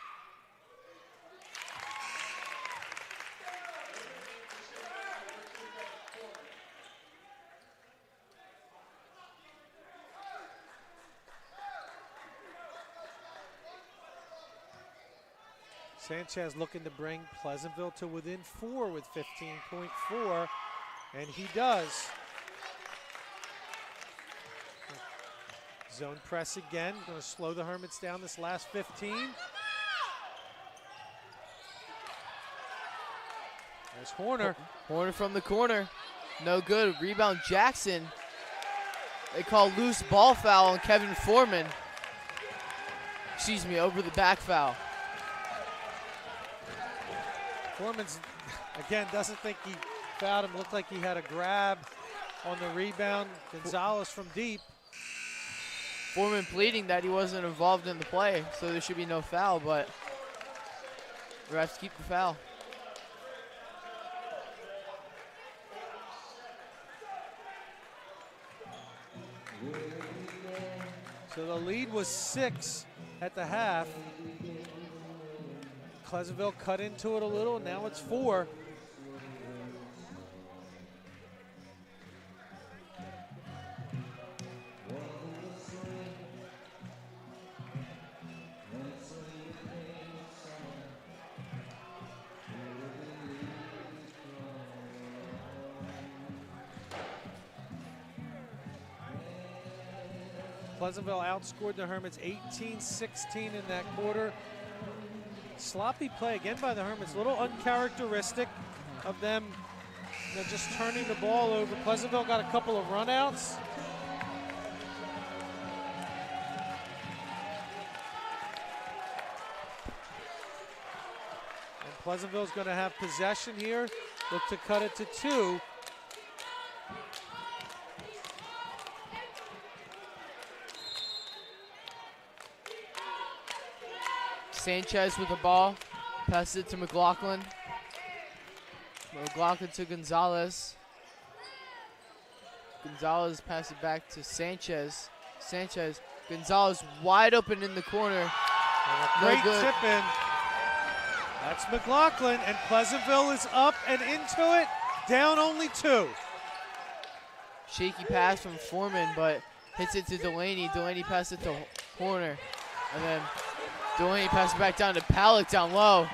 Sanchez looking to bring Pleasantville to within 4 with 15.4, and he does. Zone press again, going to slow the Hermits down this last 15. There's Horner. Horner from the corner, no good. Rebound Jackson. They call loose ball foul on Kevin Foreman. Excuse me, over the back foul. Foreman's, again, doesn't think he fouled him. Looked like he had a grab on the rebound. Gonzalez from deep. Foreman pleading that he wasn't involved in the play, so there should be no foul, but refs keep the foul. So the lead was 6 at the half. Pleasantville cut into it a little, now it's 4. Pleasantville outscored the Hermits 18-16 in that quarter. Sloppy play again by the Hermits, a little uncharacteristic of them, just turning the ball over. Pleasantville got a couple of runouts. And Pleasantville's going to have possession here, look to cut it to 2. Sanchez with the ball, passes it to McLaughlin. McLaughlin to Gonzalez. Gonzalez passes it back to Sanchez. Gonzalez wide open in the corner. And a great tip in. That's McLaughlin, and Pleasantville is up and into it, down only 2. Shaky pass from Foreman, but hits it to Delaney. Delaney passes it to Horner, and then Delaney passes back down to Palick down low.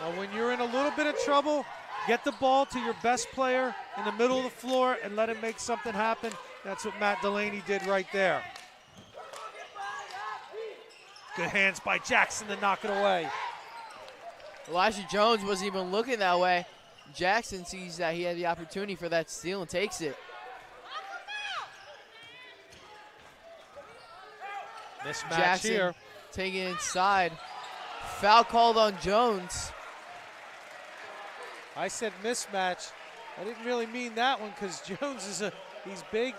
Well, when you're in a little bit of trouble, get the ball to your best player in the middle of the floor and let him make something happen. That's what Matt Delaney did right there. Good hands by Jackson to knock it away. Elijah Jones wasn't even looking that way. Jackson sees that he had the opportunity for that steal and takes it. Mismatch Jackson here. taking it inside. Foul called on Jones. I said mismatch. I didn't really mean that one because Jones he's big,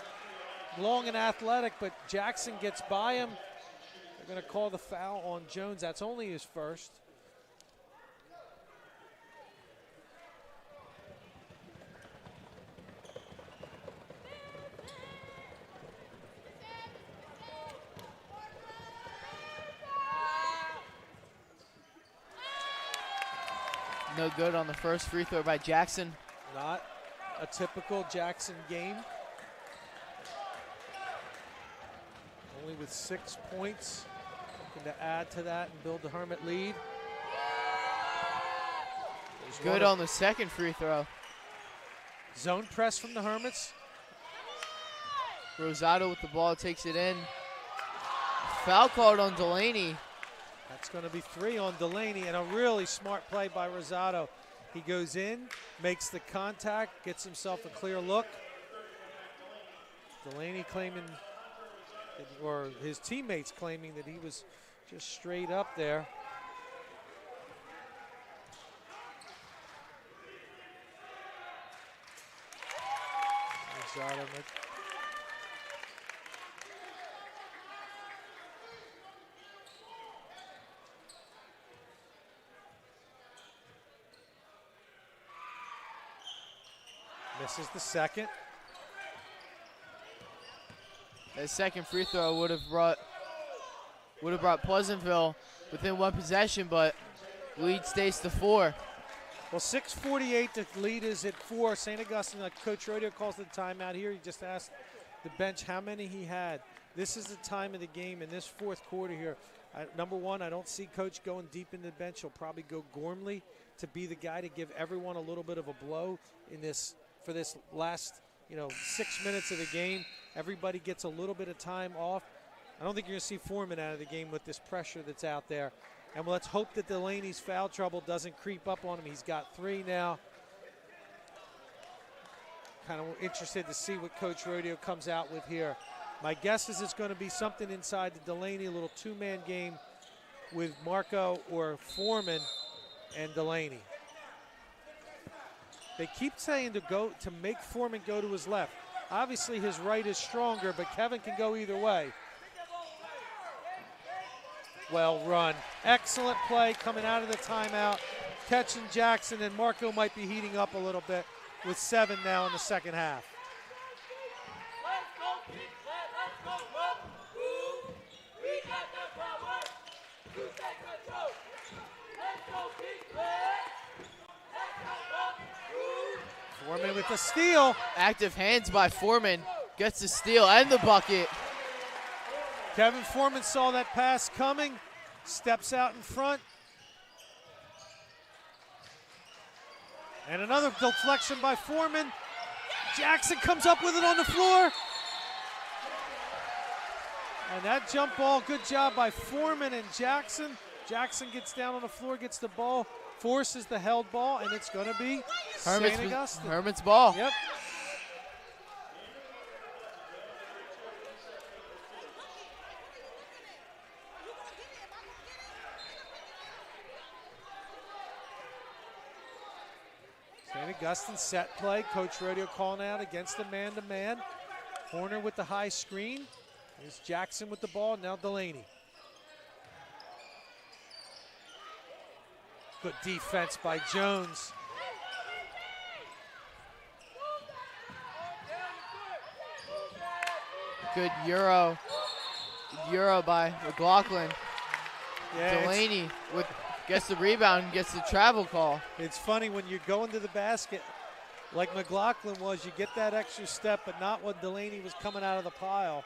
long and athletic, but Jackson gets by him. They're going to call the foul on Jones. That's only his first. No good on the first free throw by Jackson. Not a typical Jackson game. Only with 6 points. Looking to add to that and build the Hermit lead. Good on the second free throw. Zone press from the Hermits. Rosado with the ball, takes it in. Foul called on Delaney. That's going to be 3 on Delaney, and a really smart play by Rosado. He goes in, makes the contact, gets himself a clear look. Delaney claiming, or his teammates claiming that he was just straight up there. Rosado. Misses the second. That second free throw would have brought Pleasantville within one possession, but lead stays to 4. Well, 6:48, the lead is at 4. St. Augustine, like Coach Rodeo calls the timeout here. He just asked the bench how many he had. This is the time of the game in this fourth quarter here. Number one, I don't see Coach going deep in the bench. He'll probably go Gormley to be the guy to give everyone a little bit of a blow in this for this last 6 minutes of the game. Everybody gets a little bit of time off. I don't think you're going to see Foreman out of the game with this pressure that's out there. And let's hope that Delaney's foul trouble doesn't creep up on him. He's got 3 now. Kind of interested to see what Coach Rodeo comes out with here. My guess is it's going to be something inside the Delaney, a little 2-man game with Marco or Foreman and Delaney. They keep saying to make Foreman go to his left. Obviously his right is stronger, but Kevin can go either way. Well run. Excellent play coming out of the timeout. Catching Jackson, and Marco might be heating up a little bit with 7 now in the second half. Foreman with the steal. Active hands by Foreman. Gets the steal and the bucket. Kevin Foreman saw that pass coming. Steps out in front. And another deflection by Foreman. Jackson comes up with it on the floor. And that jump ball, good job by Foreman and Jackson. Jackson gets down on the floor, gets the ball, forces the held ball, and it's going to be St. Augustine. Hermit's ball. Yep. St. Augustine set play. Coach Rodeo calling out against the man-to-man. Horner with the high screen. Here's Jackson with the ball, now Delaney. Good defense by Jones. Good Euro by McLaughlin. Yeah, Delaney gets the rebound and gets the travel call. It's funny when you're going to the basket like McLaughlin was, you get that extra step, but not when Delaney was coming out of the pile.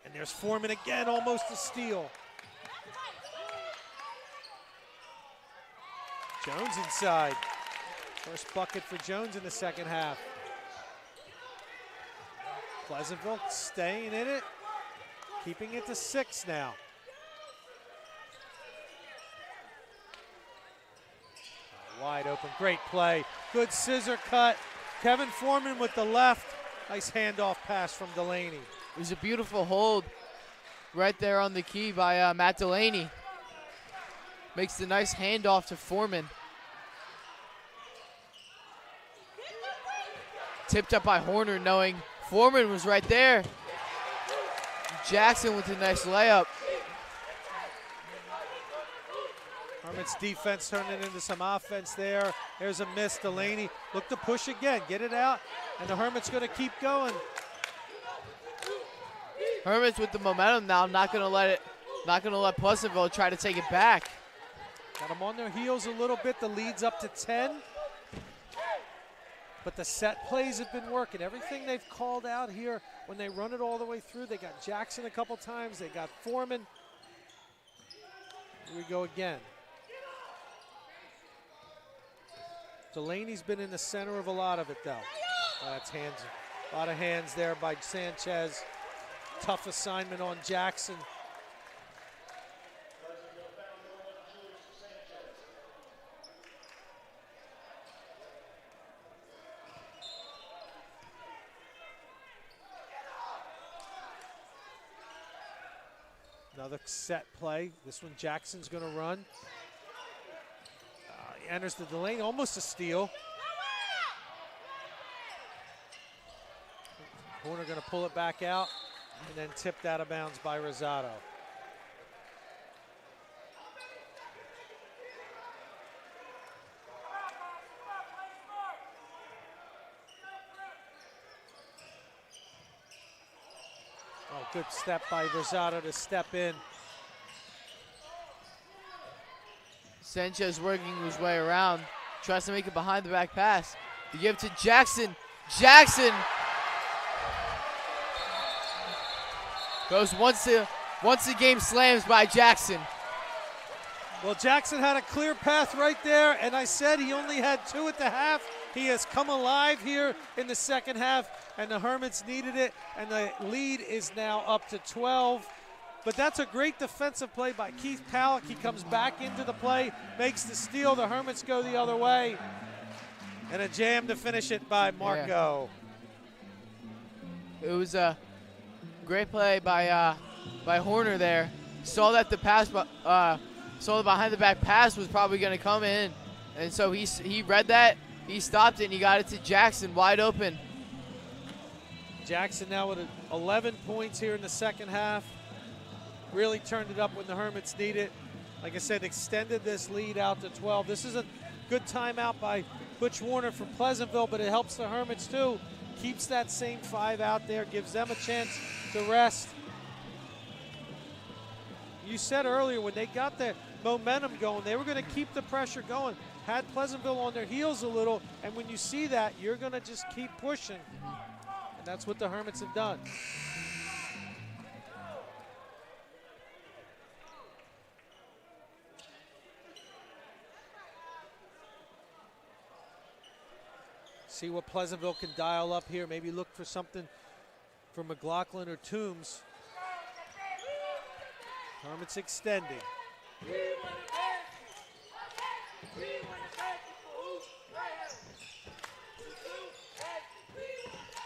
And there's Foreman again, almost a steal. Jones inside. First bucket for Jones in the second half. Pleasantville staying in it, keeping it to 6 now. Wide open, great play. Good scissor cut. Kevin Foreman with the left. Nice handoff pass from Delaney. It was a beautiful hold right there on the key by Matt Delaney. Makes the nice handoff to Foreman. Tipped up by Horner, knowing Foreman was right there. Jackson with a nice layup. Hermit's defense turning into some offense there. There's a miss. Delaney look to push again, get it out, and the Hermit's going to keep going. Hermit's with the momentum now, not going to let Pleasantville try to take it back. Got them on their heels a little bit. The lead's up to 10. But the set plays have been working. Everything they've called out here, when they run it all the way through, they got Jackson a couple times. They got Foreman. Here we go again. Delaney's been in the center of a lot of it, though. Oh, that's hands. A lot of hands there by Sanchez. Tough assignment on Jackson. Another set play. This one Jackson's going to run. He enters the Delaney, almost a steal. Horner going to pull it back out and then tipped out of bounds by Rosado. Oh, good step by Rosado to step in. Sanchez working his way around, tries to make it behind the back pass. To give it to Jackson. Jackson goes once the game slams by Jackson. Well, Jackson had a clear path right there, and I said he only had 2 at the half. He has come alive here in the second half, and the Hermits needed it, and the lead is now up to 12. But that's a great defensive play by Keith Palak. He comes back into the play, makes the steal. The Hermits go the other way. And a jam to finish it by Marco. Yeah. It was a great play by Horner there. Saw that the pass, saw the behind the back pass was probably going to come in, and so he read that, he stopped it, and he got it to Jackson wide open. Jackson now with 11 points here in the second half. Really turned it up when the Hermits need it. Like I said, extended this lead out to 12. This is a good timeout by Butch Warner from Pleasantville, but it helps the Hermits too. Keeps that same 5 out there, gives them a chance to rest. You said earlier when they got the momentum going, they were going to keep the pressure going. Had Pleasantville on their heels a little, and when you see that, you're going to just keep pushing. And that's what the Hermits have done. See what Pleasantville can dial up here. Maybe look for something for McLaughlin or Toombs. Hermits extending.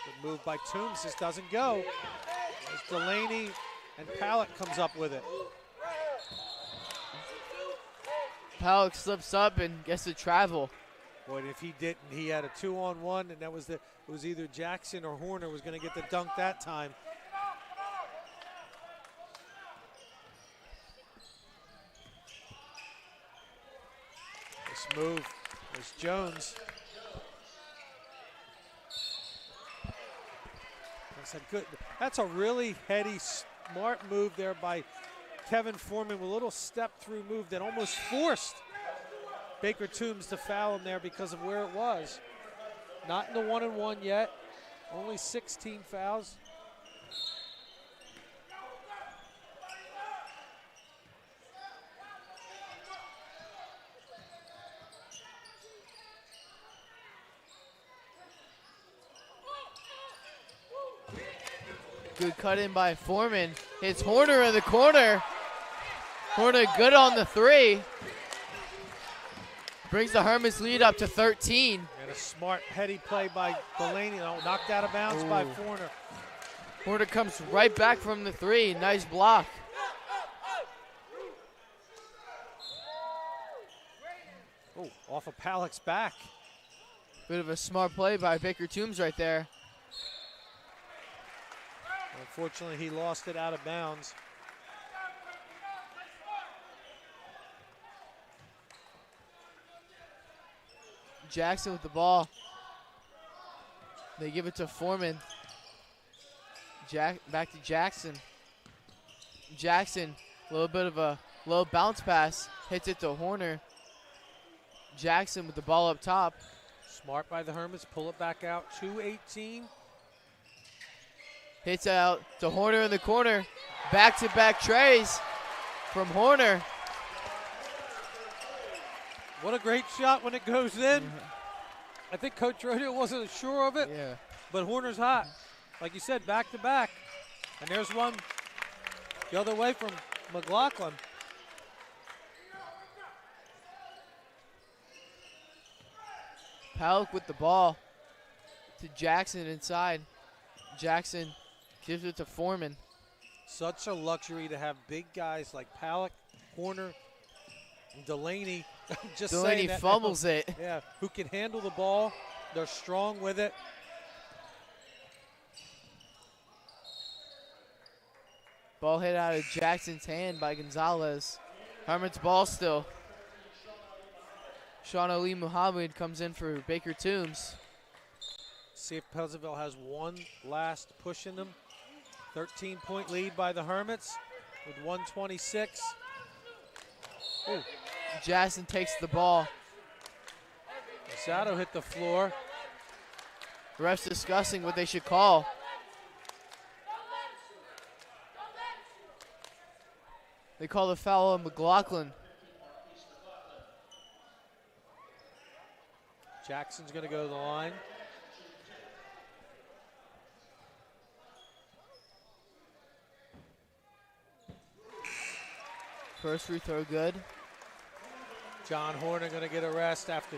Good move by Toombs. This doesn't go. There's Delaney, and Palak comes up with it. Palak slips up and gets to travel. Boy, if he didn't, he had a 2-on-1, and that was it was either Jackson or Horner was going to get the dunk that time. This move was Jones. That's a really heady, smart move there by Kevin Foreman with a little step-through move that almost forced Baker Toombs to foul him there because of where it was. Not in the 1-and-1 yet. Only 16 fouls. Good cut in by Foreman. Hits Horner in the corner. Horner good on the 3. Brings the Hermits lead up to 13. And a smart, heady play by Delaney. Knocked out of bounds by Forner. Horner comes right back from the 3. Nice block. Oh, off of Palak's back. Bit of a smart play by Baker Toombs right there. Unfortunately, he lost it out of bounds. Jackson with the ball. They give it to Foreman. Back to Jackson. Jackson, a little bit of a low bounce pass. Hits it to Horner. Jackson with the ball up top. Smart by the Hermits. Pull it back out. 2:18. Hits out to Horner in the corner. Back-to-back trays from Horner. What a great shot when it goes in. I think Coach Rodeo wasn't sure of it, Yeah. but Horner's hot. Like you said, back-to-back. And there's one the other way from McLaughlin. Palak with the ball to Jackson inside. Jackson gives it to Foreman. Such a luxury to have big guys like Palak, Horner, and Delaney. Just Delaney saying that fumbles now. it. Yeah, who can handle the ball. They're strong with it. Ball hit out of Jackson's hand by Gonzalez. Hermit's ball still. Sean Ali Muhammad comes in for Baker Toombs. See if Pleasantville has one last push in them. 13-point lead by the Hermits with 1:26. Ooh. Jackson takes the ball. Sato hit the floor. Refs discussing what they should call. They call the foul on McLaughlin. Jackson's going to go to the line. First free throw good. John Horner going to get a rest after,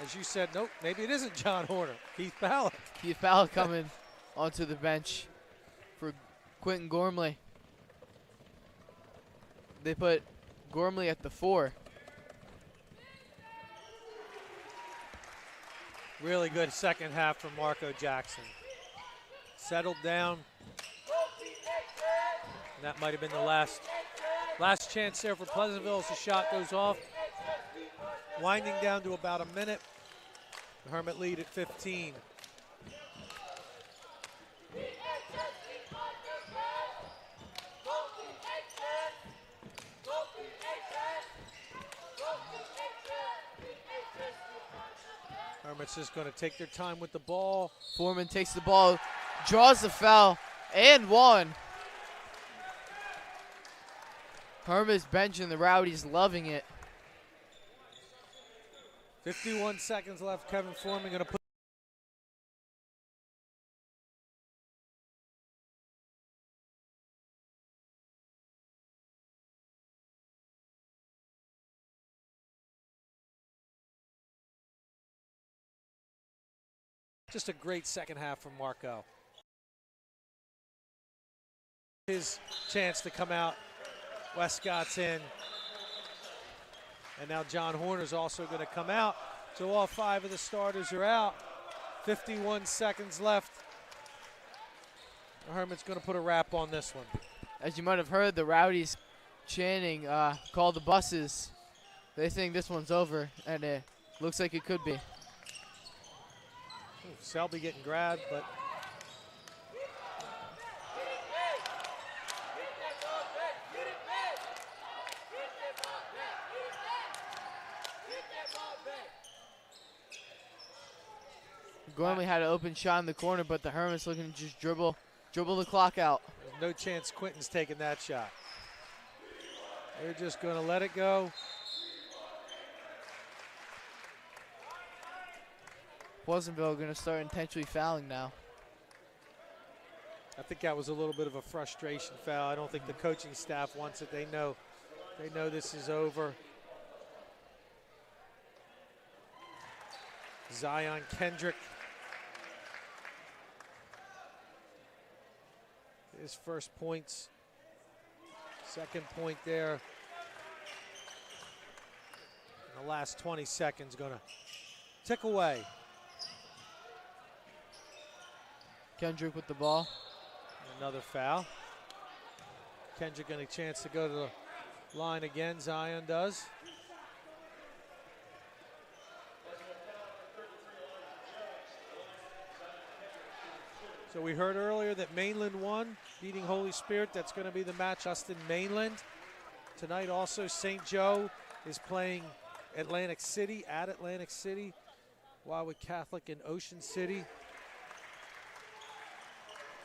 as you said, nope, maybe it isn't John Horner. Keith Palak. Keith Palak coming onto the bench for Quentin Gormley. They put Gormley at the 4. Really good second half from Marco Jackson. Settled down. And that might have been the last chance there for Pleasantville as the shot goes off. Winding down to about a minute. The Hermit lead at 15. Hermit's just going to take their time with the ball. Foreman takes the ball, draws the foul, and one. Hermit's bench and the Rowdies loving it. 51 seconds left. Kevin Foreman going to put just a great second half from Marco. His chance to come out. Westcott's in. And now John Horner's also going to come out. So all 5 of the starters are out. 51 seconds left. The Hermit's going to put a wrap on this one. As you might have heard, the Rowdies chanting, call the buses. They think this one's over, and it looks like it could be. Selby getting grabbed, but Gormley had an open shot in the corner, but the Hermits looking to just dribble the clock out. there's no chance Quinton's taking that shot. They're just going to let it go. Pleasantville going to start intentionally fouling now. I think that was a little bit of a frustration foul. I don't think the coaching staff wants it. They know this is over. Zion Kendrick. His first points. Second point there. In the last 20 seconds, gonna tick away. Kendrick with the ball. Another foul. Kendrick getting a chance to go to the line again. Zion does. So we heard earlier that Mainland won, beating Holy Spirit. That's going to be the match, Austin Mainland. Tonight also St. Joe is playing Atlantic City at Atlantic City. Wildwood Catholic in Ocean City.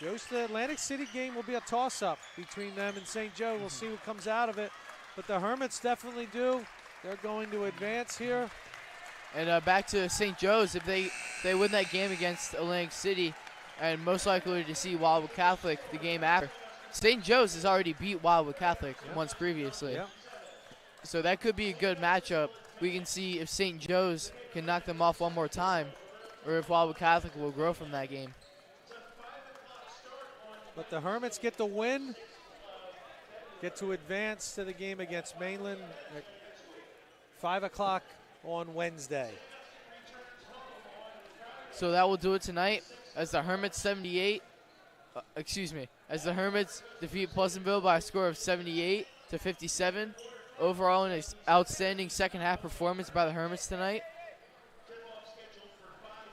The Atlantic City game will be a toss-up between them and St. Joe. We'll see what comes out of it. But the Hermits definitely do. They're going to advance here. And back to St. Joe's, if they win that game against Atlantic City, and most likely to see Wildwood Catholic the game after. St. Joe's has already beat Wildwood Catholic once previously. So that could be a good matchup. We can see if St. Joe's can knock them off one more time, or if Wildwood Catholic will grow from that game. But the Hermits get the win, get to advance to the game against Mainland at 5 o'clock on Wednesday. So that will do it tonight as the Hermits as the Hermits defeat Pleasantville by a score of 78-57. Overall, an outstanding second half performance by the Hermits tonight.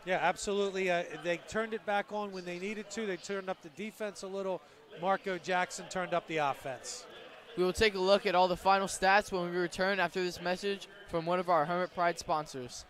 Yeah, absolutely. They turned it back on when they needed to. They turned up the defense a little. Marco Jackson turned up the offense. We will take a look at all the final stats when we return after this message from one of our Hermit Pride sponsors.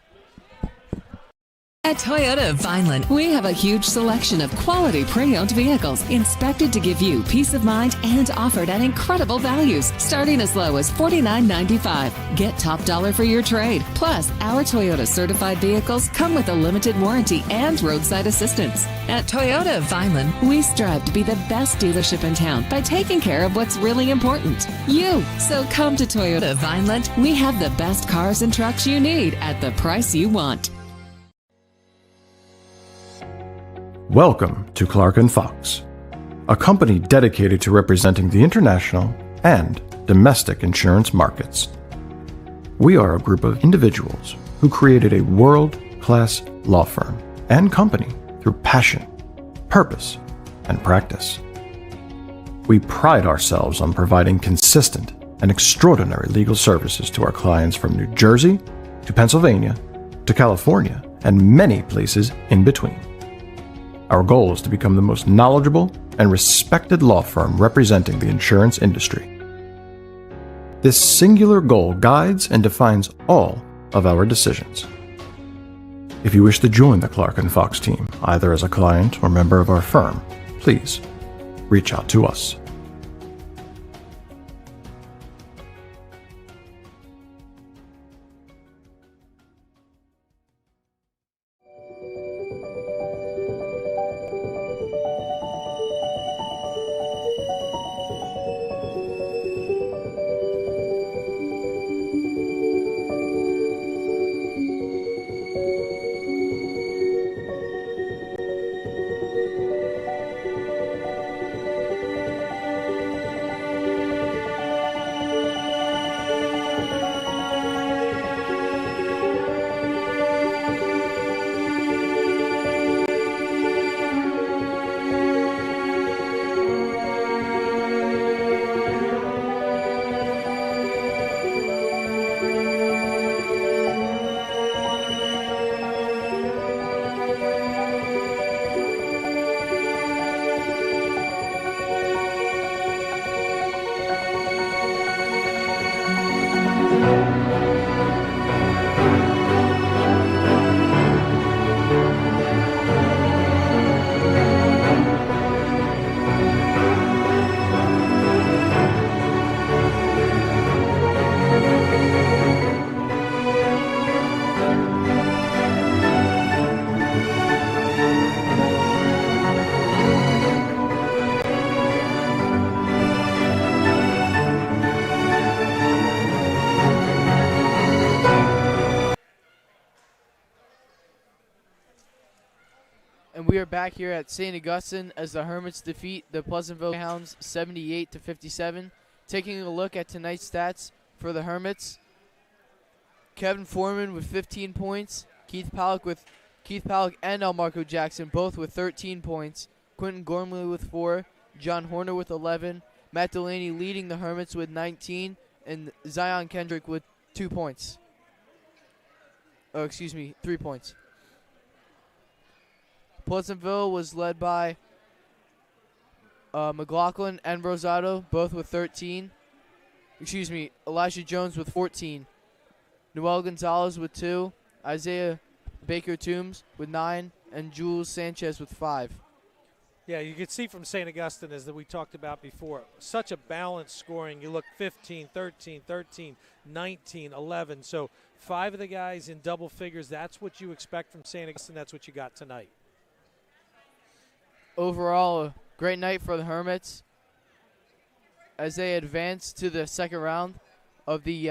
At Toyota of Vineland, we have a huge selection of quality pre-owned vehicles inspected to give you peace of mind and offered at incredible values, starting as low as $49.95. Get top dollar for your trade. Plus, our Toyota certified vehicles come with a limited warranty and roadside assistance. At Toyota of Vineland, we strive to be the best dealership in town by taking care of what's really important, you. So come to Toyota of Vineland. We have the best cars and trucks you need at the price you want. Welcome to Clark & Fox, a company dedicated to representing the international and domestic insurance markets. We are a group of individuals who created a world-class law firm and company through passion, purpose, and practice. We pride ourselves on providing consistent and extraordinary legal services to our clients from New Jersey to Pennsylvania to California and many places in between. Our goal is to become the most knowledgeable and respected law firm representing the insurance industry. This singular goal guides and defines all of our decisions. If you wish to join the Clark & Fox team, either as a client or member of our firm, please reach out to us. We are back here at St. Augustine as the Hermits defeat the Pleasantville Hounds 78-57. Taking a look at tonight's stats for the Hermits. Kevin Foreman with 15 points. Keith Pollock and Elmarco Jackson both with 13 points. Quentin Gormley with 4. John Horner with 11. Matt Delaney leading the Hermits with 19. And Zion Kendrick with 2 points. 3 points. Pleasantville was led by McLaughlin and Rosado, both with 13. Elijah Jones with 14. Noel Gonzalez with 2. Isaiah Baker-Toombs with 9. And Jules Sanchez with 5. Yeah, you can see from St. Augustine, as that we talked about before, such a balanced scoring. You look 15, 13, 13, 19, 11. So 5 of the guys in double figures. That's what you expect from St. Augustine. That's what you got tonight. Overall, a great night for the Hermits as they advance to the second round of the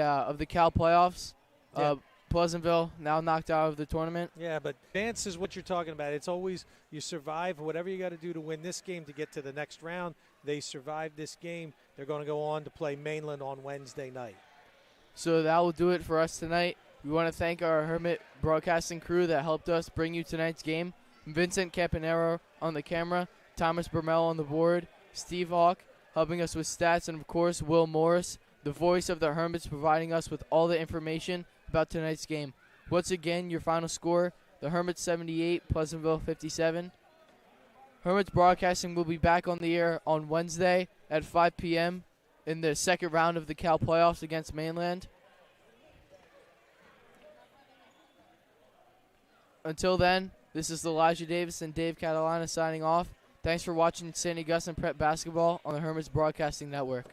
Cal playoffs. Yeah. Pleasantville now knocked out of the tournament. Yeah, but dance is what you're talking about. It's always you survive whatever you got to do to win this game to get to the next round. They survived this game. They're going to go on to play Mainland on Wednesday night. So that will do it for us tonight. We want to thank our Hermit broadcasting crew that helped us bring you tonight's game. Vincent Campanero on the camera, Thomas Bermel on the board, Steve Hawk helping us with stats, and of course Will Morris, the voice of the Hermits, providing us with all the information about tonight's game. Once again, your final score, the Hermits 78, Pleasantville 57. Hermits broadcasting will be back on the air on Wednesday at 5 p.m. in the second round of the Cal playoffs against Mainland. Until then, this is Elijah Davis and Dave Catalana signing off. Thanks for watching St. Augustine Prep Basketball on the Hermits Broadcasting Network.